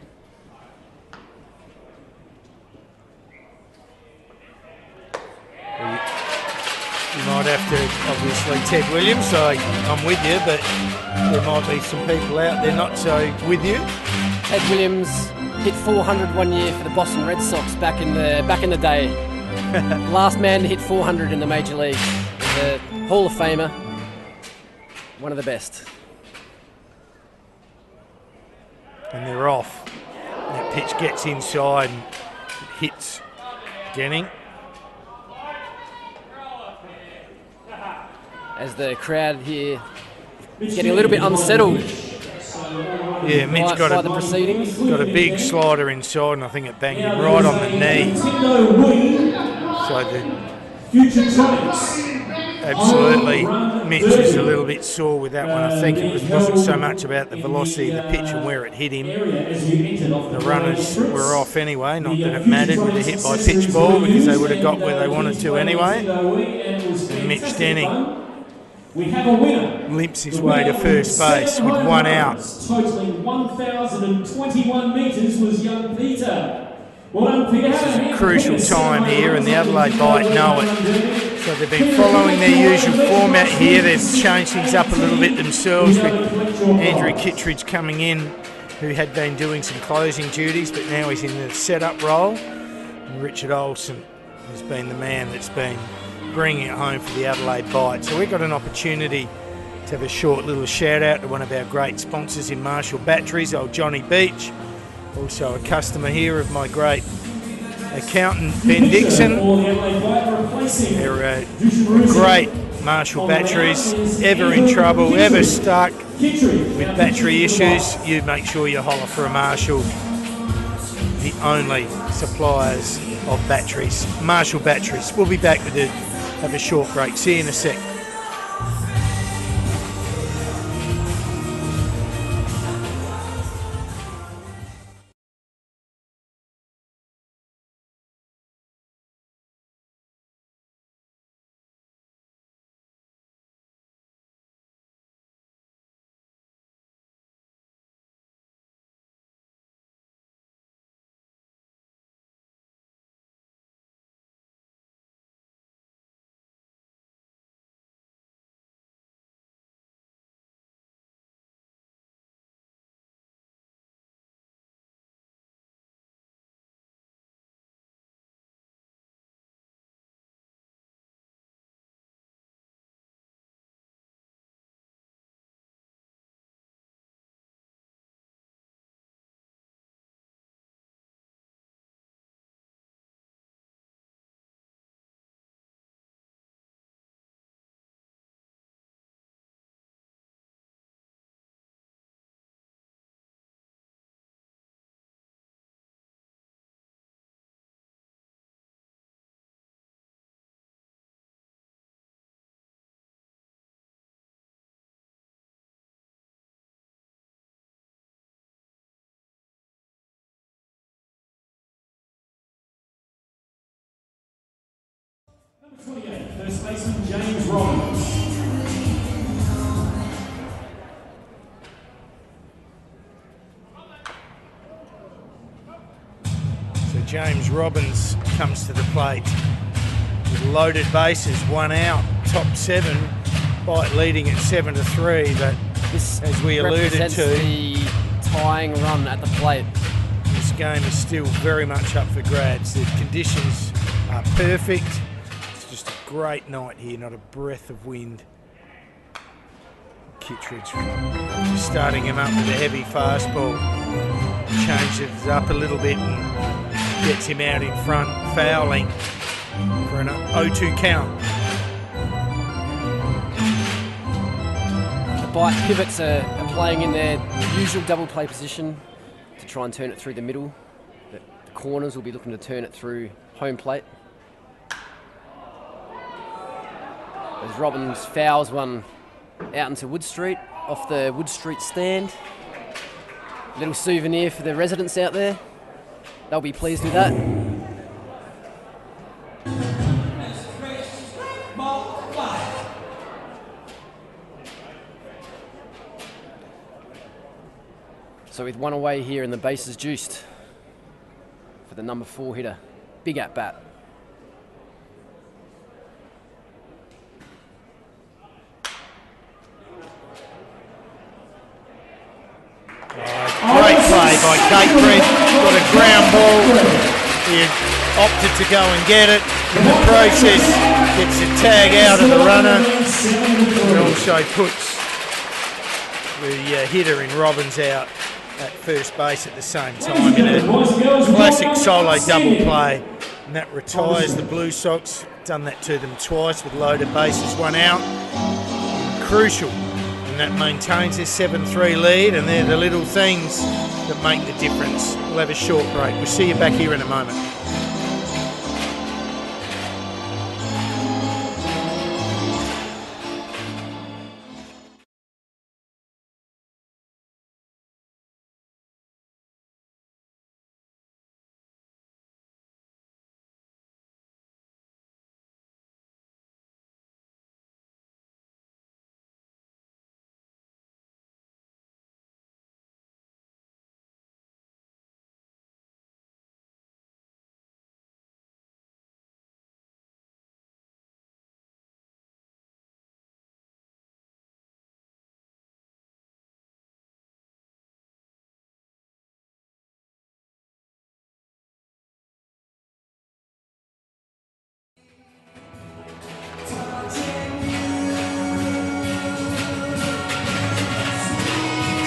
You might have to, obviously, Ted Williams, so I'm with you, but there might be some people out there not so with you. Ted Williams hit 400 one year for the Boston Red Sox back in the day. Last man to hit 400 in the major league. The Hall of Famer, one of the best. And they're off. That pitch gets inside and hits Denning. As the crowd here is getting a little bit unsettled. Yeah, Mitch got the proceedings. a big slider inside, and I think it banged him right on the knee. So absolutely, Mitch is a little bit sore with that one. I think it wasn't so much about the velocity of the pitch and where it hit him. The runners were off anyway, not that it mattered with a hit by pitch ball, because they would have got where they wanted to anyway. And Mitch Denning limps his way to first base with 1 out. Totaling 1,021 metres was young Peter. Well done, Peter. This is a crucial time here, and the Adelaide Bite know it. So they've been following their usual format here. They've changed things up a little bit themselves with Andrew Kittredge coming in, who had been doing some closing duties, but now he's in the setup role. And Richard Olsen has been the man that's been bringing it home for the Adelaide Bite. So we've got an opportunity to have a short little shout out to one of our great sponsors in Marshall Batteries, old Johnny Beach, also a customer here of my great accountant Ben Dixon. For the Adelaide White, replacing They're great Marshall batteries, ever in trouble, ever stuck with battery issues. You make sure you holler for a Marshall, the only suppliers of batteries. Marshall batteries. We'll be back with it. Have a short break. See you in a sec. Number 28, first baseman James Robbins. So James Robbins comes to the plate with loaded bases, 1 out, top 7, Bite leading at 7-3, but This, as we alluded represents to, the tying run at the plate. this game is still very much up for grabs. The conditions are perfect. It's just a great night here, not a breath of wind. Kittredge just starting him up with a heavy fastball. Changes it up a little bit and gets him out in front, fouling for an 0-2 count. The Bite pivots are playing in their usual double play position to try and turn it through the middle. The corners will be looking to turn it through home plate. As Robbins fouls one out into Wood Street, off the Wood Street stand. Little souvenir for the residents out there. They'll be pleased with that. So with one away here and the bases juiced for the number 4 hitter. Big at bat. Great play by Capebridge, got a ground ball. He opted to go and get it. In the process, gets a tag out of the runner. And also puts the hitter in Robbins out at first base at the same time in a classic solo double play. And that retires the Blue Sox. Done that to them twice with loaded bases, 1 out. Crucial. And that maintains this 7-3 lead, and they're the little things that make the difference. We'll have a short break. We'll see you back here in a moment.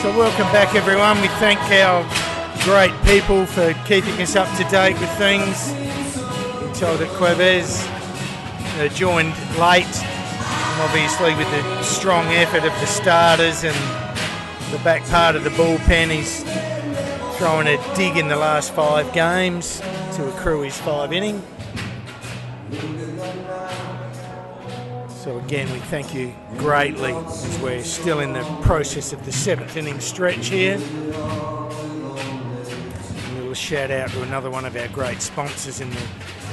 So welcome back everyone. We thank our great people for keeping us up to date with things. told that Queves joined late, and obviously with the strong effort of the starters and the back part of the bullpen, he's throwing a dig in the last 5 games to accrue his 5 inning. So again, we thank you greatly as we're still in the process of the 7th inning stretch here. A little shout out to another one of our great sponsors in the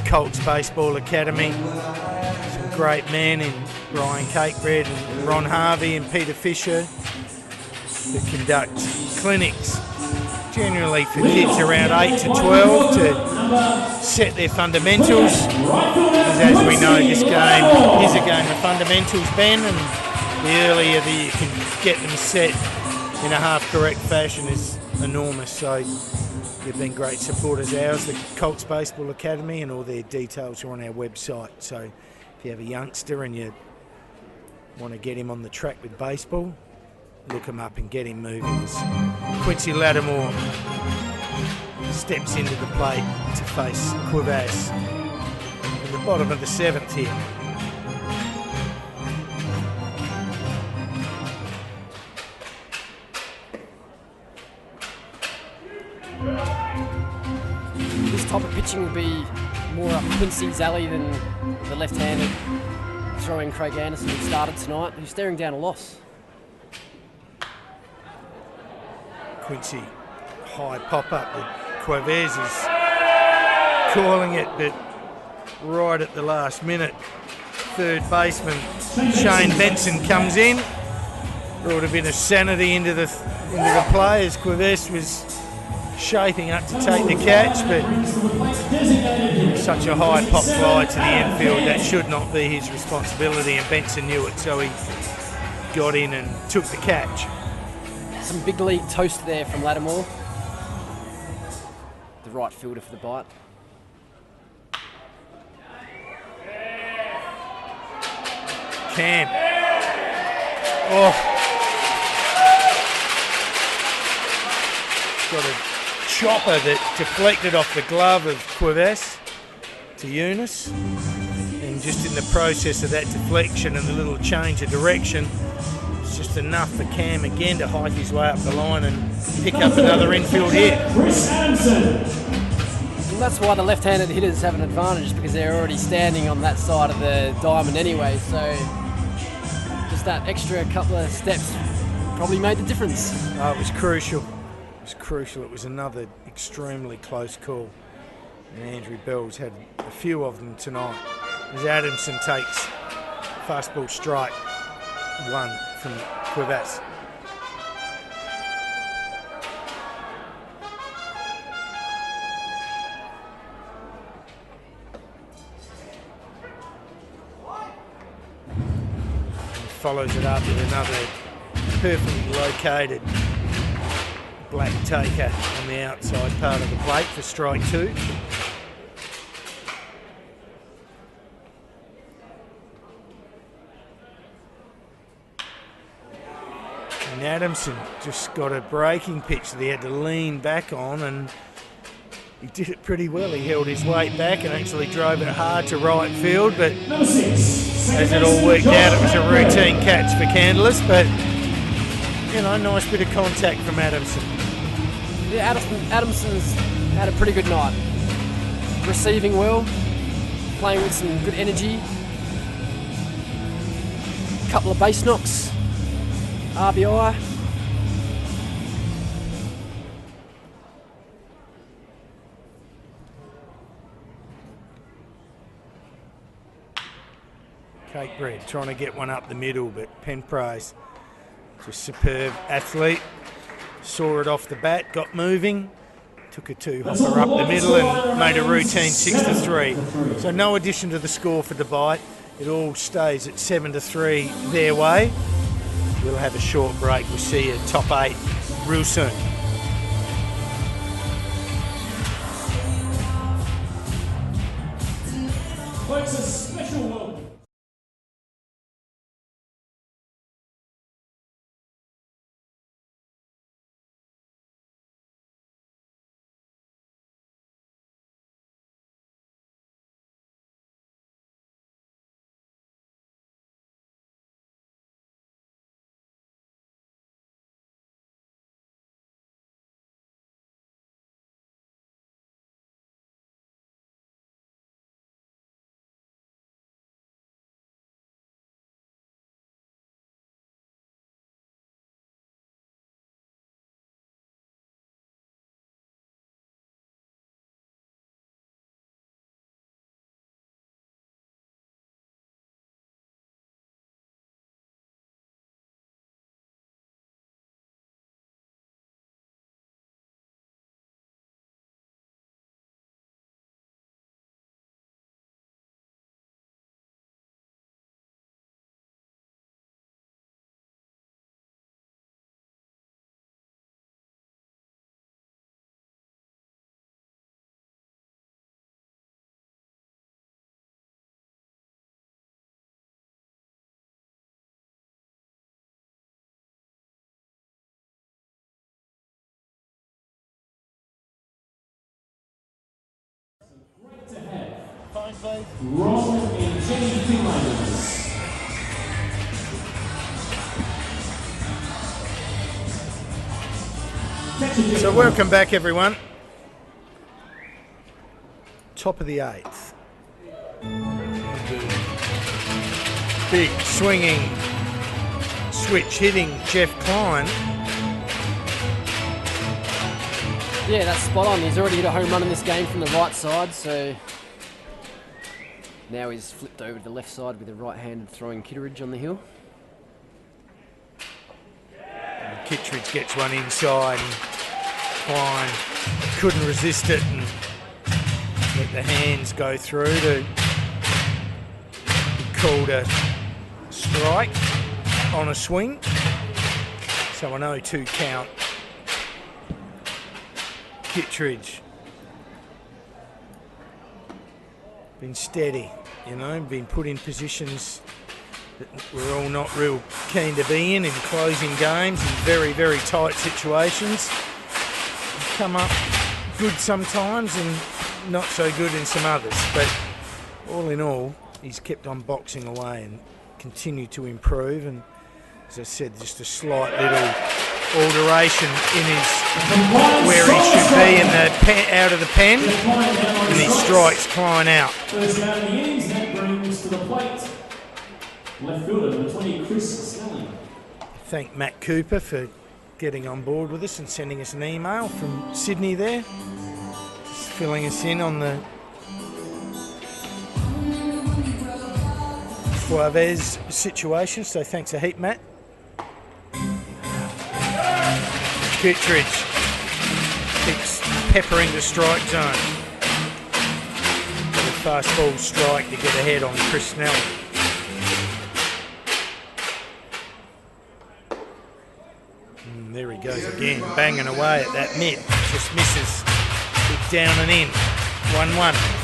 Colts Baseball Academy. Some great men in Brian Cakebread and Ron Harvey and Peter Fisher that conduct clinics generally for kids around 8 to 12 to set their fundamentals. As we know, this game is a game of fundamentals, Ben, and the earlier that you can get them set in a half-correct fashion is enormous. So they've been great supporters of ours, the Colts Baseball Academy, and all their details are on our website. So if you have a youngster and you want to get him on the track with baseball, look him up and get him moving. As Quincy Lattimore steps into the plate to face Queves in the bottom of the 7th here. This type of pitching will be more up Quincy's alley than the left-handed throwing Craig Anderson who started tonight, who's staring down a loss. Quincy, high pop-up that Queves is calling it, but right at the last minute, third baseman Shane Benson comes in, brought a bit of sanity into the play as Queves was shaping up to take the catch, but such a high pop fly to the infield, that should not be his responsibility, and Benson knew it, so he got in and took the catch. Some big league toast there from Lattimore. The right fielder for the bite. Cam. Oh. Got a chopper that deflected off the glove of Queves to Younis. And just in the process of that deflection and the little change of direction, it's just enough for Cam again to hike his way up the line and pick up another infield hit. And that's why the left-handed hitters have an advantage, because they're already standing on that side of the diamond anyway, so just that extra couple of steps probably made the difference. Oh, it was crucial. It was crucial. It was another extremely close call. And Andrew Bell's had a few of them tonight. As Adamson takes fastball strike 1 from Queves. Follows it up with another perfectly located black taker on the outside part of the plate for strike 2. And Adamson just got a breaking pitch that he had to lean back on, and he did it pretty well. He held his weight back and actually drove it hard to right field, but as it all worked out, it was a routine catch for Kandilas, but you know, nice bit of contact from Adamson. Yeah, Adamson's had a pretty good night. Receiving well, playing with some good energy. Couple of base knocks, RBI. Cakebread trying to get one up the middle, but Penprase, just superb athlete, saw it off the bat, got moving, took a 2-hopper up the middle and made a routine 6-3. So no addition to the score for the bite. It all stays at 7-3 their way. We'll have a short break. We'll see you top 8 real soon. Folks, a special welcome. Ron and Jenny Finlanders. So welcome back, everyone. Top of the 8th. Big swinging switch hitting Geoff Klein. Yeah, that's spot on. He's already hit a home run in this game from the right side, so now he's flipped over to the left side with a right-handed throwing Kitteridge on the hill. And Kittredge gets one inside and Klein couldn't resist it and let the hands go through to be called a strike on a swing. So an 0-2 count. Kittredge been steady, you know, been put in positions that we're all not real keen to be in closing games, in very, very tight situations. Come up good sometimes and not so good in some others, but all in all, he's kept on boxing away and continued to improve. And as I said, just a slight little alteration in his where he should be in the out of the pen, and he strikes Klein out. First out of the innings, that brings to the plate left fielder number 20, Chris Snelling. Thank Matt Cooper for getting on board with us and sending us an email from Sydney there, just filling us in on the Suarez situation. So thanks a heap, Matt. Kittredge keeps peppering the strike zone. Got a fast ball strike to get ahead on Chris Snelling. And there he goes again, banging away at that mitt. Just misses. Hit down and in. 1-1.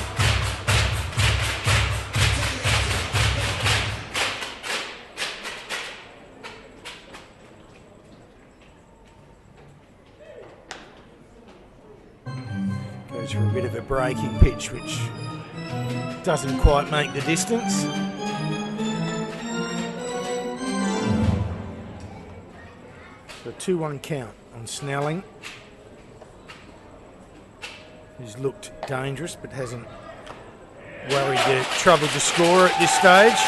Goes for a bit of a breaking pitch, which doesn't quite make the distance. So a 2-1 count on Snelling, who's looked dangerous but hasn't troubled the scorer at this stage.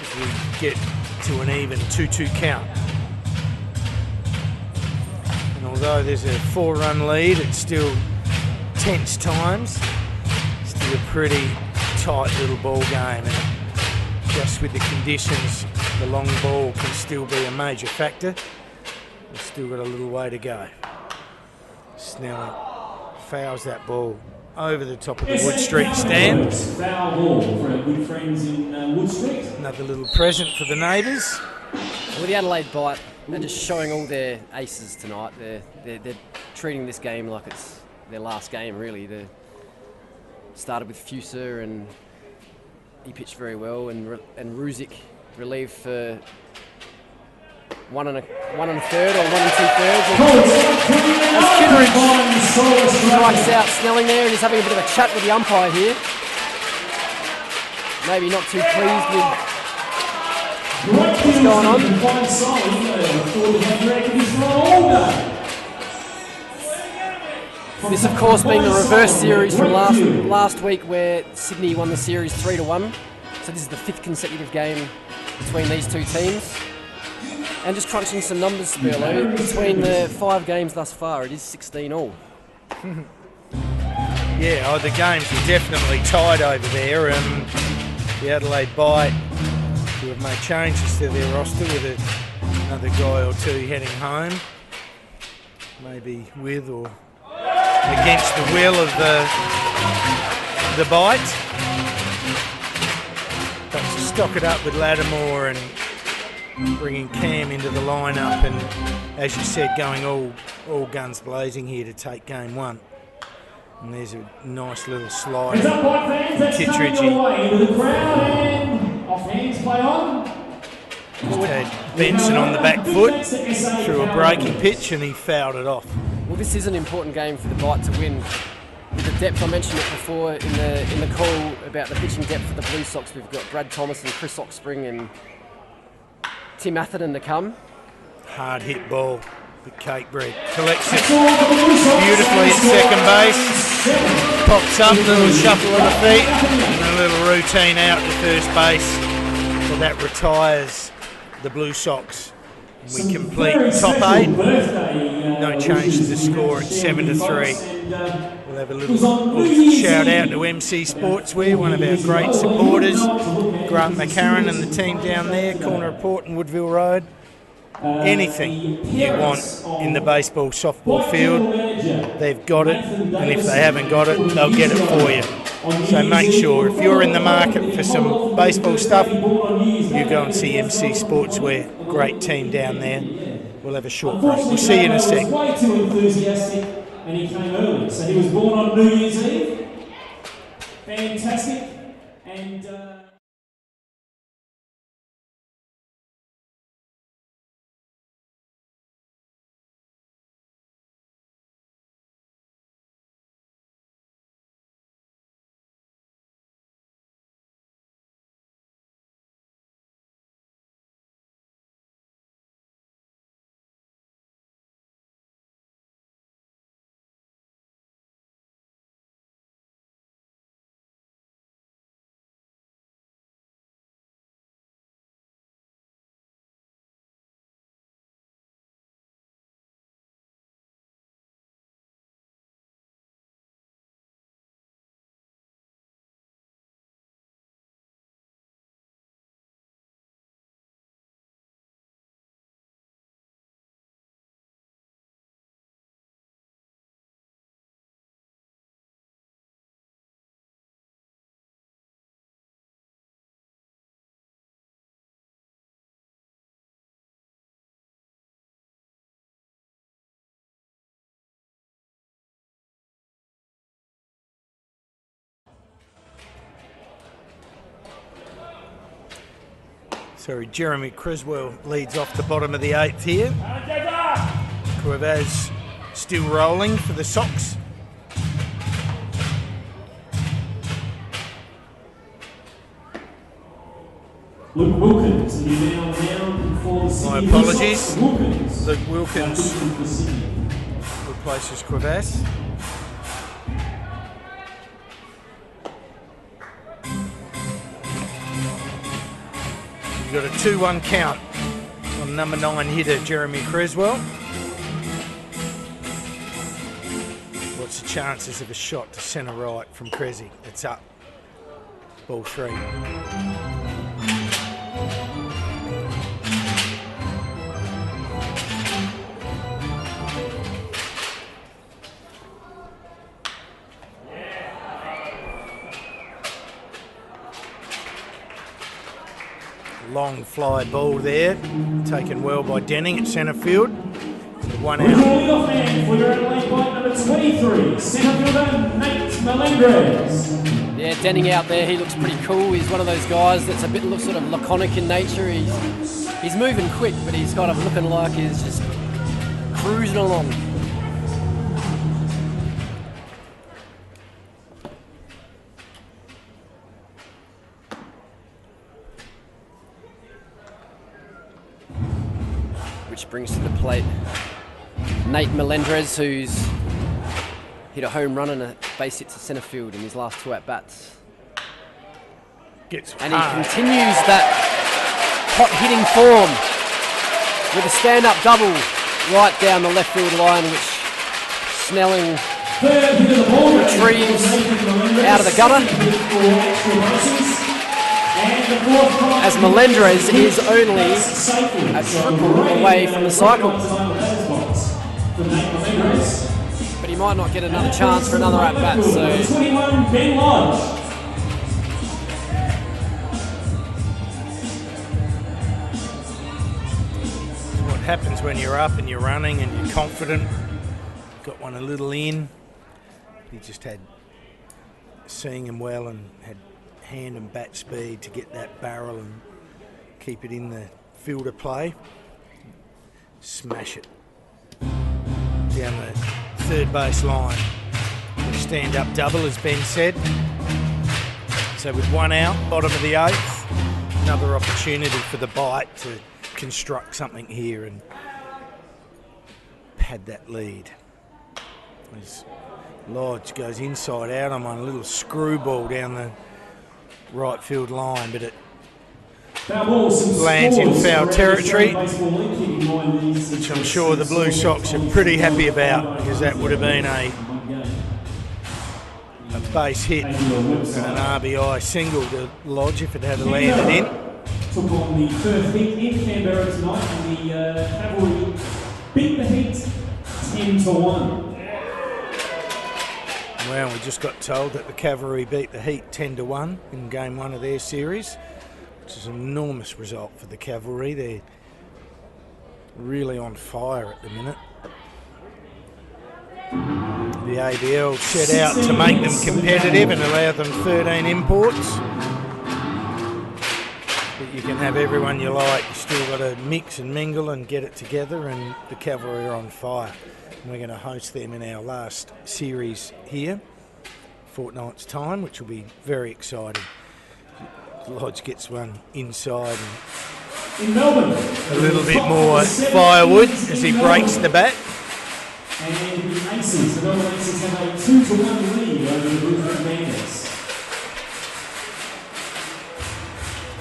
As we get to an even 2-2 count. Although there's a 4-run lead, it's still tense times. Still a pretty tight little ball game, and just with the conditions, the long ball can still be a major factor. We've still got a little way to go. Snelling fouls that ball over the top of the Wood Street stand. Foul ball for our good friends in Wood Street. Another little present for the neighbours. Well, the Adelaide Bite, they're just showing all their aces tonight. They're treating this game like it's their last game, really. They started with Fuesser, and he pitched very well, and Ruzic relieved for 1 1/3 or 1 2/3. As Kitteridge strikes out Snelling there, and he's having a bit of a chat with the umpire here. Maybe not too pleased with what's going on. This, of course, being the reverse series from last week, where Sydney won the series 3-1. So this is the 5th consecutive game between these two teams. And just crunching some numbers, Spurlo, between the 5 games thus far, it is 16-all. Yeah, the games were definitely tied over there. The Adelaide Bite, who have made changes to their roster with another guy or two heading home, maybe with or against the will of the Bite. But to stock it up with Lattimore and bringing Cam into the lineup, and as you said, going all guns blazing here to take game 1. And there's a nice little slide from Kittredge. Into the crowd, and off hands, play on. Just had Benson on the back foot through a breaking pitch, and he fouled it off. Well, this is an important game for the Bite to win. with the depth, I mentioned it before in the call about the pitching depth for the Blue Sox. We've got Brad Thomas and Chris Oxspring and Tim Atherton to come. Hard hit ball, but Cakebread collects it beautifully at second base. Pops up, a little shuffle of the feet, and a little routine out to first base. So that retires the Blue Sox. We complete top 8. No change to the score at 7-3. We'll have a little shout out to MC Sportswear, one of our great supporters, Grant McCarran and the team down there, corner of Port and Woodville Road. Anything you want in the baseball, softball field, they've got it, and if they haven't got it, they'll get it for you. So make sure, if you're in the market for some baseball stuff, you go and see MC Sportswear. Great team down there. We'll have a short break. We'll see you in a sec. Way too enthusiastic, and he came early. So he was born on New Year's Eve. Fantastic, and. Sorry, Jeremy Cresswell leads off the bottom of the 8th here. Cuevas still rolling for the Sox. Luke Wilkins, and you're now down for the Sydney. My apologies. Wilkins. Luke Wilkins replaces Cuevas. Got a 2-1 count on number 9 hitter Jeremy Cresswell. What's the chances of a shot to centre right from Cressy? It's up. Ball 3. Long fly ball there, taken well by Denning at centre field. 1 out. Leadoff man for your Adelaide White, number 23, centre fielder Nate Melendres. Yeah, Denning out there, he looks pretty cool. He's one of those guys that's a bit sort of laconic in nature. He's moving quick, but he's kind of looking like he's just cruising along. Which brings to the plate Nate Melendres, who's hit a home run and a base hit to centre field in his last 2 at-bats. And he continues that hot hitting form with a stand-up double right down the left field line, which Snelling retrieves out of the gutter. As Melendres is only a triple away from the cycle. But he might not get another chance for another at-bat, so... 21, Ben Lodge. What happens when you're up and you're running and you're confident. Got one a little in. He just had seeing him well and had hand and bat speed to get that barrel and keep it in the fielder play. Smash it down the third base line, which stand-up double, as Ben said. So with 1 out, bottom of the 8th, another opportunity for the bite to construct something here and pad that lead. As Lodge goes inside out on one, a little screwball down the right field line, but it lands in foul territory, which I'm sure the Blue Sox are pretty happy about, because that would have been a base hit and an RBI single to Lodge if it had landed in. Took on the first hit in Canberra tonight, and the Cavalry beat the Heat 10-1. Well, we just got told that the Cavalry beat the Heat 10-1 in game 1 of their series, which is an enormous result for the Cavalry. They're really on fire at the minute. The ABL set out to make them competitive and allow them 13 imports. But you can have everyone you like, you still got to mix and mingle and get it together, and the Cavalry are on fire. And we're going to host them in our last series here, fortnight's time, which will be very exciting. Lodge gets one inside and In Melbourne, a little bit more firewood as he breaks the bat. and the Aces, the Melbourne Aces have a 2-1 lead over the Brisbane Bandits.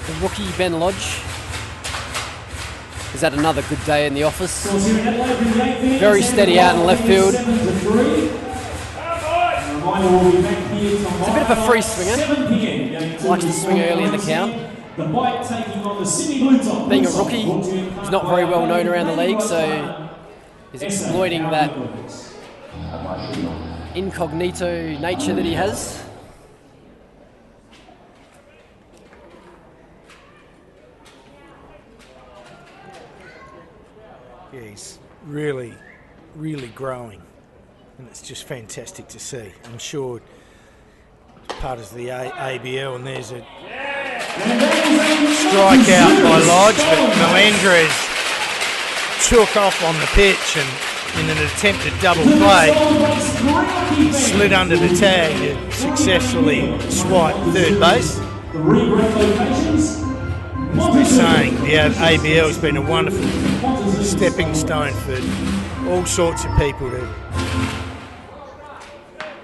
The rookie Ben Lodge has had another good day in the office. Scores here in Adelaide from the 8th inning. Very steady out in left field. 7-3. A reminder, we'll be back here tomorrow. It's a bit of a free swinger. 7 p.m. Going to Likes to the swing early in the count. The Bite taking on the Sydney Blue Top. Being a rookie, he's not very well known around the league, so he's exploiting that incognito nature that he has. Yeah, he's really, really growing, and it's just fantastic to see. I'm sure it's part of the ABL, and there's a strikeout by Lodge, but Melendres took off on the pitch and in an attempted double play, slid under the tag to successfully swipe third base. As we're saying, the ABL has been a wonderful stepping stone for all sorts of people to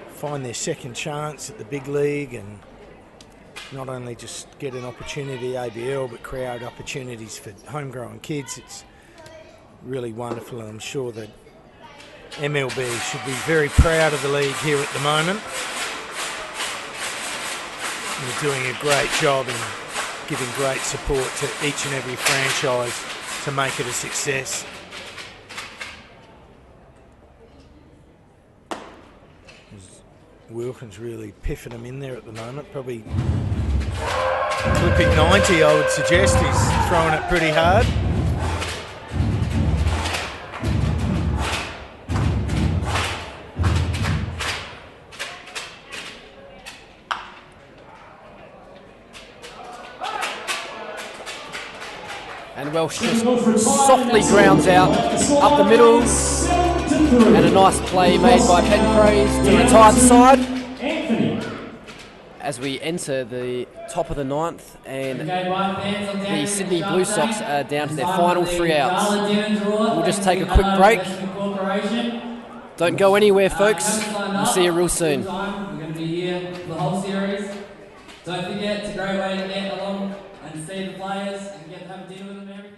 find their second chance at the big league, and not only just get an opportunity ABL, but create opportunities for homegrown kids. It's really wonderful, and I'm sure that MLB should be very proud of the league here at the moment. They're doing a great job in giving great support to each and every franchise to make it a success. Wilkins really piffing him in there at the moment, probably clipping 90, I would suggest. He's throwing it pretty hard. And Welsh just softly grounds out up the middle, and a nice play made by Penprase to retire the side as we enter the top of the 9th, and the Sydney Blue Sox are down to their final 3 outs. We'll just take a quick break. Don't go anywhere, folks. We'll see you real soon. We're going to be here for the whole series. Don't forget, it's a great way to get along and see the players and get to have dinner with them and everything.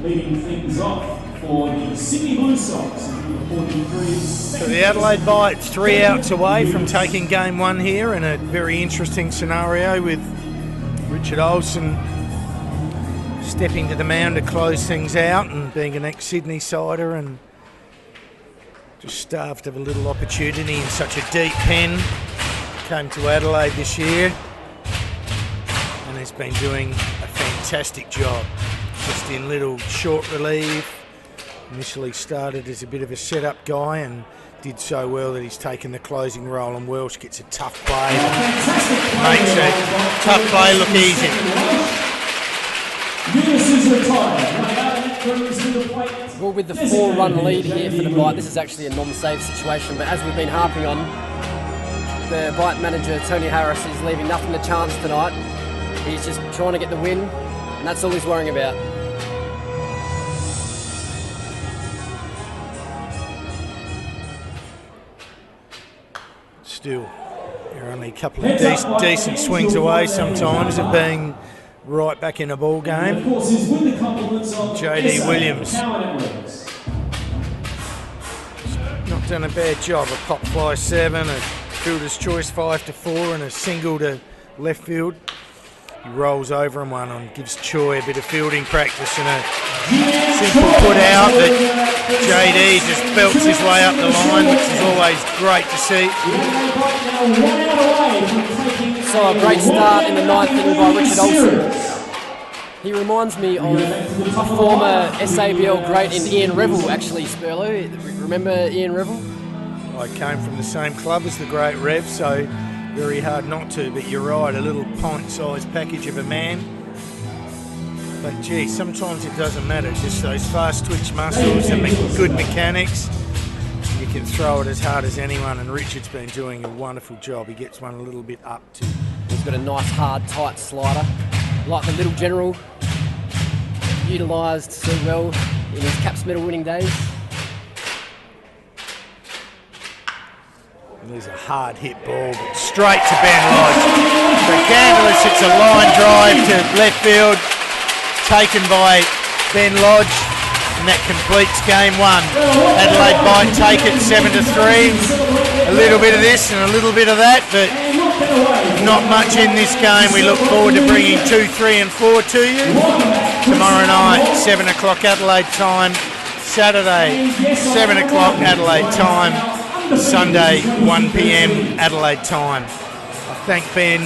leading things off for the Sydney Blue Sox. So the Adelaide Bite's 3 outs away from taking game 1 here in a very interesting scenario with Richard Olsen stepping to the mound to close things out and being an ex-Sydney sider and just starved of a little opportunity in such a deep pen. Came to Adelaide this year and has been doing a fantastic job just in little short relief. Initially started as a bit of a setup guy and did so well that he's taken the closing role, and Welsh gets a tough play. Makes a tough play look easy. Younis is retired. Well, with the 4-run lead here for the Bite, this is actually a non-save situation, but as we've been harping on, the Bite manager, Tony Harris, is leaving nothing to chance tonight. He's just trying to get the win, and that's all he's worrying about. Still, you're only a couple of decent swings away sometimes of being right back in a ball game. JD Williams not done a bad job. A pop fly 7, a fielder's choice 5-4, and a single to left field. He rolls over and one and gives Choi a bit of fielding practice and a simple put out that JD just belts his way up the line, which is always great to see. So a great start in the 9th inning by Richard Olsen. He reminds me of a former SABL great in Ian Revel, actually, Spurlo. Remember Ian Revel? I came from the same club as the great Rev, so very hard not to, but you're right, a little pint-sized package of a man. But gee, sometimes it doesn't matter, just those fast twitch muscles and good mechanics. You can throw it as hard as anyone, and Richard's been doing a wonderful job. He gets one a little bit up too. He's got a nice, hard, tight slider, like the Little General, utilised so well in his Caps medal winning days. And there's a hard hit ball, but straight to Ben Lodge. So Kandilas hits a line drive to left field, taken by Ben Lodge, and that completes game 1. Adelaide Bite take it 7-3. A little bit of this and a little bit of that, but not much in this game. We look forward to bringing 2, 3 and 4 to you tomorrow night, 7 o'clock Adelaide time, Saturday 7 o'clock Adelaide time, Sunday 1 p.m. Adelaide time. I thank Ben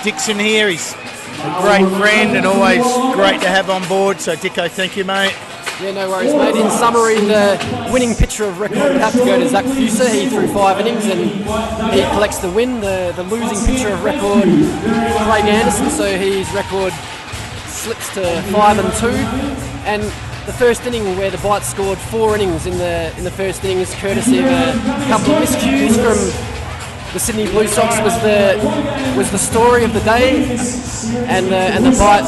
Dixon here. He's a great friend and always great to have on board. So Dicko, thank you, mate. Yeah, no worries, mate. In summary, the winning pitcher of record would have to go to Zach Fuesser. He threw 5 innings and he collects the win. The losing pitcher of record, Craig Anderson, so his record slips to 5-2. And the first inning where the Bite scored 4 innings in the first inning is courtesy of a couple of miscues from the Sydney Blue Sox was the story of the day, and the Bite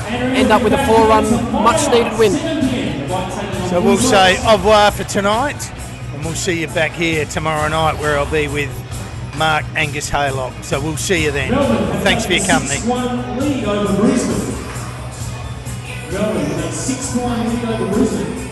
end up with a 4-run much needed win. So we'll say au revoir for tonight, and we'll see you back here tomorrow night where I'll be with Mark Angus Haylock. So we'll see you then. Thanks for your company. 6-1 lead over Brisbane. Melbourne with a 6-1 lead over Brisbane.